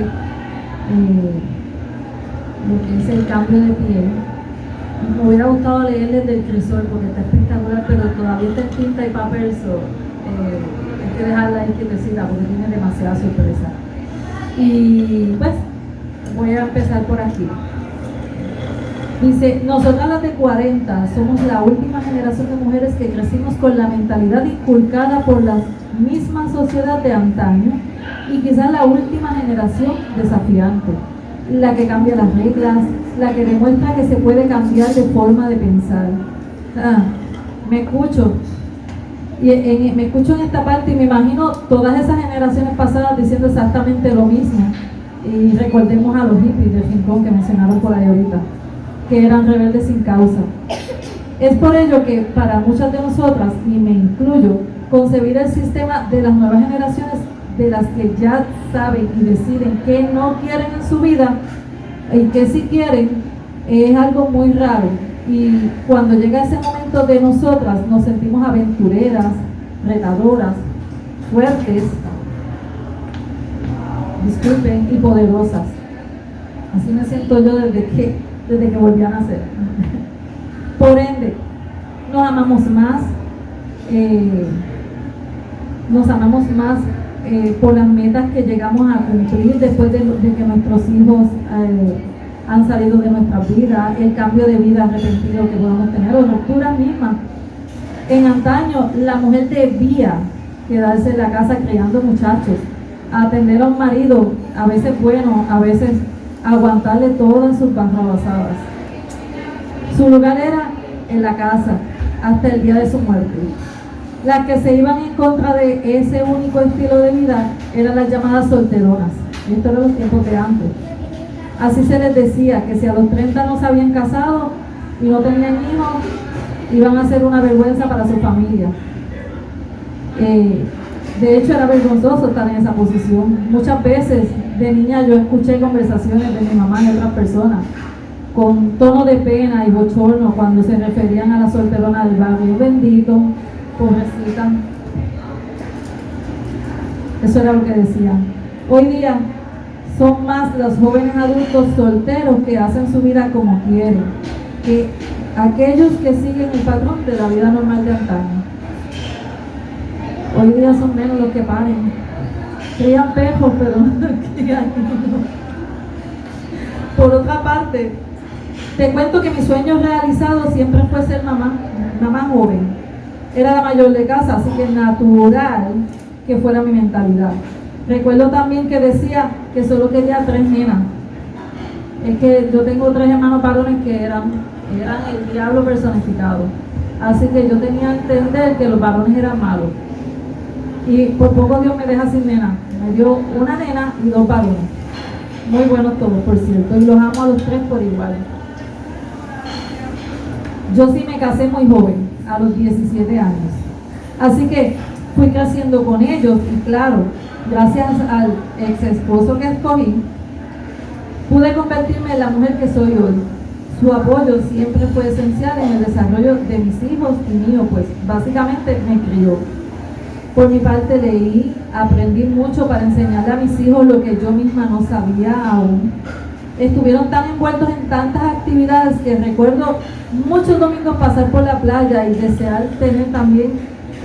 lo que es el cambio de piel. Me hubiera gustado leerles del crisol porque está espectacular, pero todavía está en tinta y papel, hay que dejarla ahí quietecita porque tiene demasiada sorpresa. Y pues voy a empezar por aquí. Dice, nosotras las de 40 somos la última generación de mujeres que crecimos con la mentalidad inculcada por la misma sociedad de antaño y quizás la última generación desafiante, la que cambia las reglas, la que demuestra que se puede cambiar de forma de pensar. Me escucho en esta parte y me imagino todas esas generaciones pasadas diciendo exactamente lo mismo. Y recordemos a los hippies del rincón que mencionaron por ahí ahorita, que eran rebeldes sin causa. Es por ello que para muchas de nosotras, y me incluyo, concebir el sistema de las nuevas generaciones, de las que ya saben y deciden qué no quieren en su vida y qué sí quieren, es algo muy raro. Y cuando llega ese momento de nosotras, nos sentimos aventureras, retadoras, fuertes, disculpen, y poderosas. Así me siento yo desde que volví a nacer. Por ende, nos amamos más por las metas que llegamos a cumplir después de que nuestros hijos han salido de nuestra vida, el cambio de vida repentino que podamos tener, o rupturas mismas. En antaño, la mujer debía quedarse en la casa criando muchachos, atender a un marido, a veces bueno, a veces aguantarle todas sus barrabasadas. Su lugar era en la casa hasta el día de su muerte. Las que se iban en contra de ese único estilo de vida eran las llamadas solteronas. Esto eran los tiempos de antes. Así se les decía que si a los 30 no se habían casado y no tenían hijos, iban a ser una vergüenza para su familia. De hecho, era vergonzoso estar en esa posición. Muchas veces de niña yo escuché conversaciones de mi mamá y otras personas con tono de pena y bochorno cuando se referían a la solterona del barrio. Bendito, pobrecita. Eso era lo que decían. Hoy día son más los jóvenes adultos solteros que hacen su vida como quieren, que aquellos que siguen el patrón de la vida normal de antaño. Hoy día son menos los que paren. Crían perros, pero no crían niños. Por otra parte, te cuento que mi sueño realizado siempre fue ser mamá joven. Era la mayor de casa, así que natural que fuera mi mentalidad. Recuerdo también que decía que solo quería 3 nenas. Es que yo tengo 3 hermanos varones que eran el diablo personificado. Así que yo tenía que entender que los varones eran malos. Y por poco Dios me deja sin nena. Me dio una nena y 2 varones. Muy buenos todos, por cierto. Y los amo a los 3 por igual. Yo sí me casé muy joven, a los 17 años. Así que fui creciendo con ellos y claro, gracias al ex esposo que escogí, pude convertirme en la mujer que soy hoy. Su apoyo siempre fue esencial en el desarrollo de mis hijos y mío, pues básicamente me crió. Por mi parte leí, aprendí mucho para enseñarle a mis hijos lo que yo misma no sabía aún. Estuvieron tan envueltos en tantas actividades que recuerdo muchos domingos pasar por la playa y desear tener también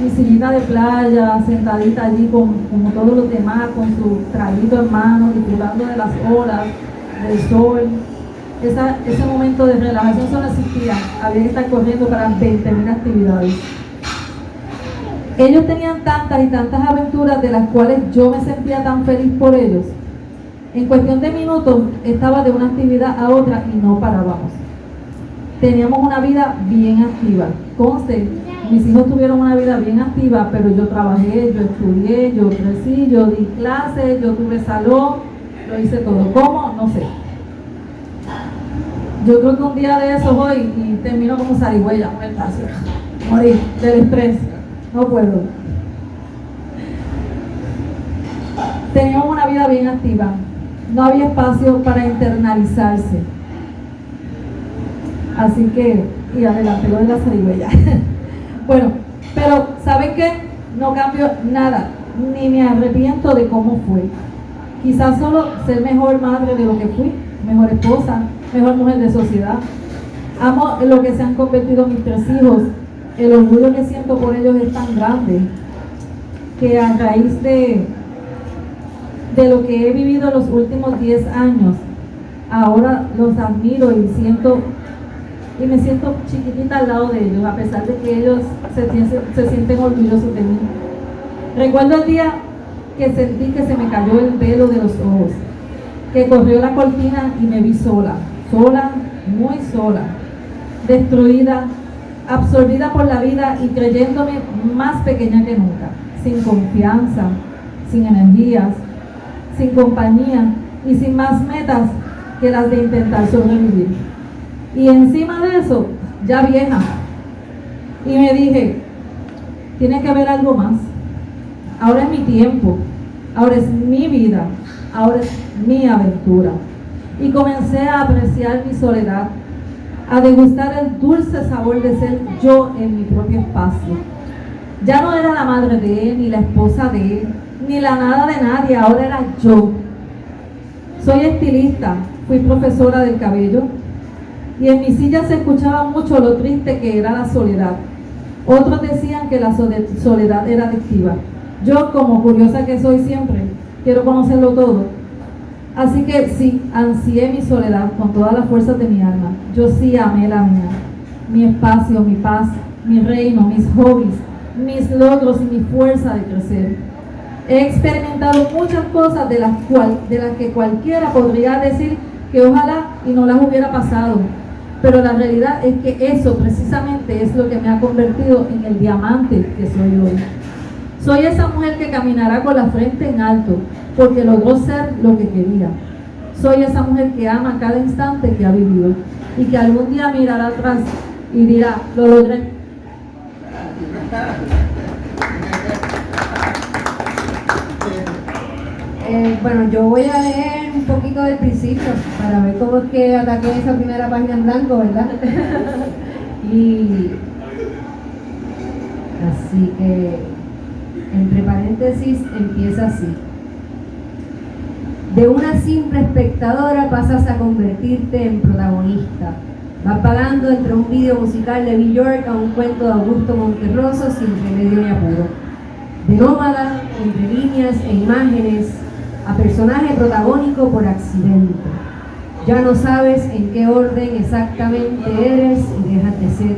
mi sillita de playa, sentadita allí como todos los demás, con su traguito en mano, disfrutando de las olas, del sol. Ese momento de relajación solo existía, había que estar corriendo para 20.000 actividades. Ellos tenían tantas y tantas aventuras de las cuales yo me sentía tan feliz por ellos. En cuestión de minutos estaba de una actividad a otra y no parábamos. Teníamos una vida bien activa. Conste, mis hijos tuvieron una vida bien activa, pero yo trabajé, yo estudié, yo crecí, yo di clases, yo tuve salón, lo hice todo. ¿Cómo? No sé. Yo creo que un día de esos hoy y termino como zarigüeya, morir del estrés. No puedo. Teníamos una vida bien activa. No había espacio para internalizarse. Así que, y adelante lo de la zarigüeya. Bueno, pero ¿saben qué? No cambio nada, ni me arrepiento de cómo fue. Quizás solo ser mejor madre de lo que fui, mejor esposa, mejor mujer de sociedad. Amo en lo que se han convertido mis 3 hijos. El orgullo que siento por ellos es tan grande que a raíz de lo que he vivido los últimos 10 años, ahora los admiro y me siento chiquitita al lado de ellos, a pesar de que ellos se sienten orgullosos de mí. Recuerdo el día que sentí que se me cayó el velo de los ojos, que corrió la cortina y me vi sola, muy sola, destruida, absorbida por la vida y creyéndome más pequeña que nunca, sin confianza, sin energías, sin compañía y sin más metas que las de intentar sobrevivir. Y encima de eso, ya vieja. Y me dije, tiene que haber algo más. Ahora es mi tiempo, ahora es mi vida, ahora es mi aventura. Y comencé a apreciar mi soledad, a degustar el dulce sabor de ser yo en mi propio espacio. Ya no era la madre de él, ni la esposa de él, ni la nada de nadie, ahora era yo. Soy estilista, fui profesora del cabello y en mi silla se escuchaba mucho lo triste que era la soledad. Otros decían que la soledad era adictiva. Yo, como curiosa que soy siempre, quiero conocerlo todo. Así que sí, ansié mi soledad con todas las fuerzas de mi alma. Yo sí amé la mía, mi espacio, mi paz, mi reino, mis hobbies, mis logros y mi fuerza de crecer. He experimentado muchas cosas de las que cualquiera podría decir que ojalá y no las hubiera pasado. Pero la realidad es que eso precisamente es lo que me ha convertido en el diamante que soy hoy. Soy esa mujer que caminará con la frente en alto porque logró ser lo que quería. Soy esa mujer que ama cada instante que ha vivido y que algún día mirará atrás y dirá, lo logré. Bueno, yo voy a leer un poquito del principio para ver cómo es que ataqué esa primera página en blanco, ¿verdad? Y así que, entre paréntesis, empieza así. De una simple espectadora pasas a convertirte en protagonista. Vas pagando entre un vídeo musical de Bill York a un cuento de Augusto Monterroso sin remedio ni apuro. De nómada, entre líneas e imágenes, a personaje protagónico por accidente. Ya no sabes en qué orden exactamente eres y dejas de ser.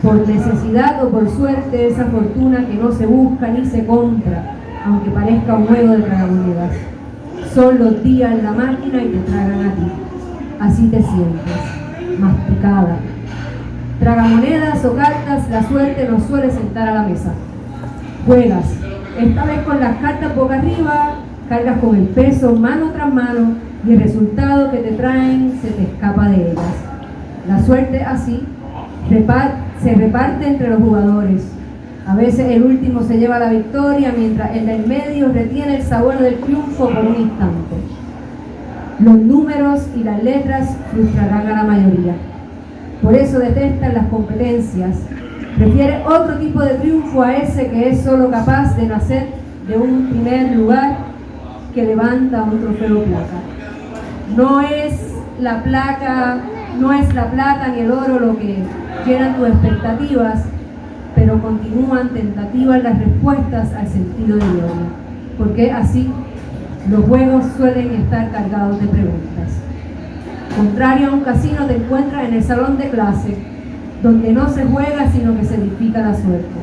Por necesidad o por suerte, esa fortuna que no se busca ni se compra, aunque parezca un juego de tragamonedas. Son los días en la máquina y te tragan a ti. Así te sientes, masticada. Tragamonedas o cartas, la suerte nos suele sentar a la mesa. Juegas, esta vez con las cartas boca arriba, cargas con el peso mano tras mano y el resultado que te traen se te escapa de ellas. La suerte así se reparte entre los jugadores. A veces el último se lleva la victoria mientras el del medio retiene el sabor del triunfo por un instante. Los números y las letras frustrarán a la mayoría. Por eso detestan las competencias. Prefiere otro tipo de triunfo a ese que es solo capaz de nacer de un primer lugar que levanta un trofeo plata. No es la plata ni el oro lo que llenan tus expectativas, pero continúan tentativas las respuestas al sentido de gloria, porque así los juegos suelen estar cargados de preguntas. Contrario a un casino, te encuentras en el salón de clase, donde no se juega sino que se edifica la suerte.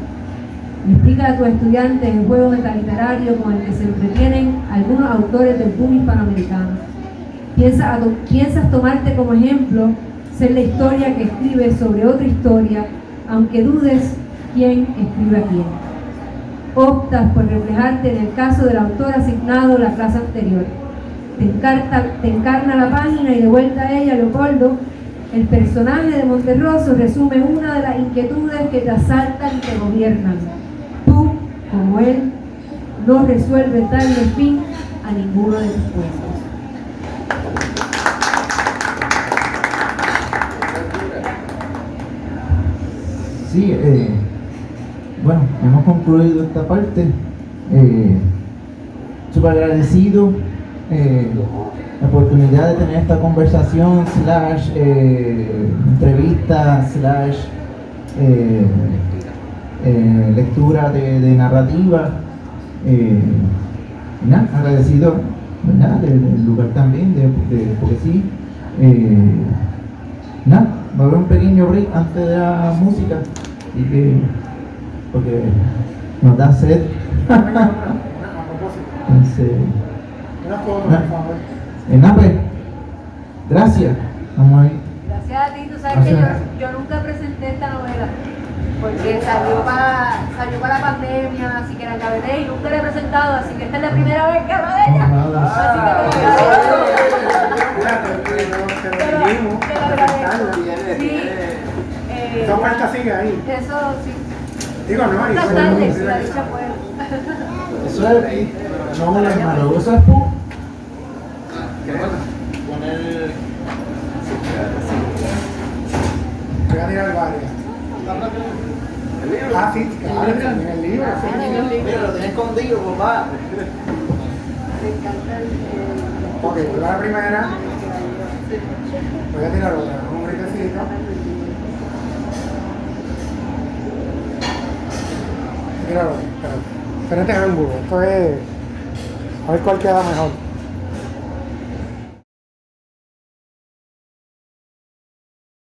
Explica a tus estudiantes el juego metaliterario con el que se entretienen algunos autores del boom hispanoamericano. Piensas tomarte como ejemplo ser la historia que escribe sobre otra historia, aunque dudes quién escribe a quién. Optas por reflejarte en el caso del autor asignado la clase anterior. Te encarna la página y de vuelta a ella, Leopoldo, el personaje de Monterroso resume una de las inquietudes que te asaltan y te gobiernan. Tú, como él, no resuelves darle fin a ninguno de tus puestos. Sí, bueno, hemos concluido esta parte. Súper agradecido la oportunidad de tener esta conversación, slash, entrevista, slash, lectura de narrativa. Nada, agradecido, ¿verdad? Del lugar también, porque sí. Nada, va a haber un pequeño break antes de la música, y que, porque nos da sed. Entonces, Una foto, por favor. nada, pues, gracias. Vamos ahí. Gracias a ti, tú sabes que yo nunca presenté esta novela, porque salió para la pandemia, así que la engaveté y nunca la he presentado, así que esta es la primera vez que hablo de ella. Así que te lo agradezco. Sí, Esa puerta sigue ahí. eso sí. Digo, no, Buenas igual tardes, no, la dicha fue. Eso es, no me hermano, eso es poner. voy a tirar varias. Ah, sí, claro, en el libro. Sí. Mira, lo tienes escondido, papá. Me encanta Ok, voy a la primera. Voy a tirar otra, un gritecito. Tirar otra, espérate. Diferentes ángulos, esto es. A ver cuál queda mejor.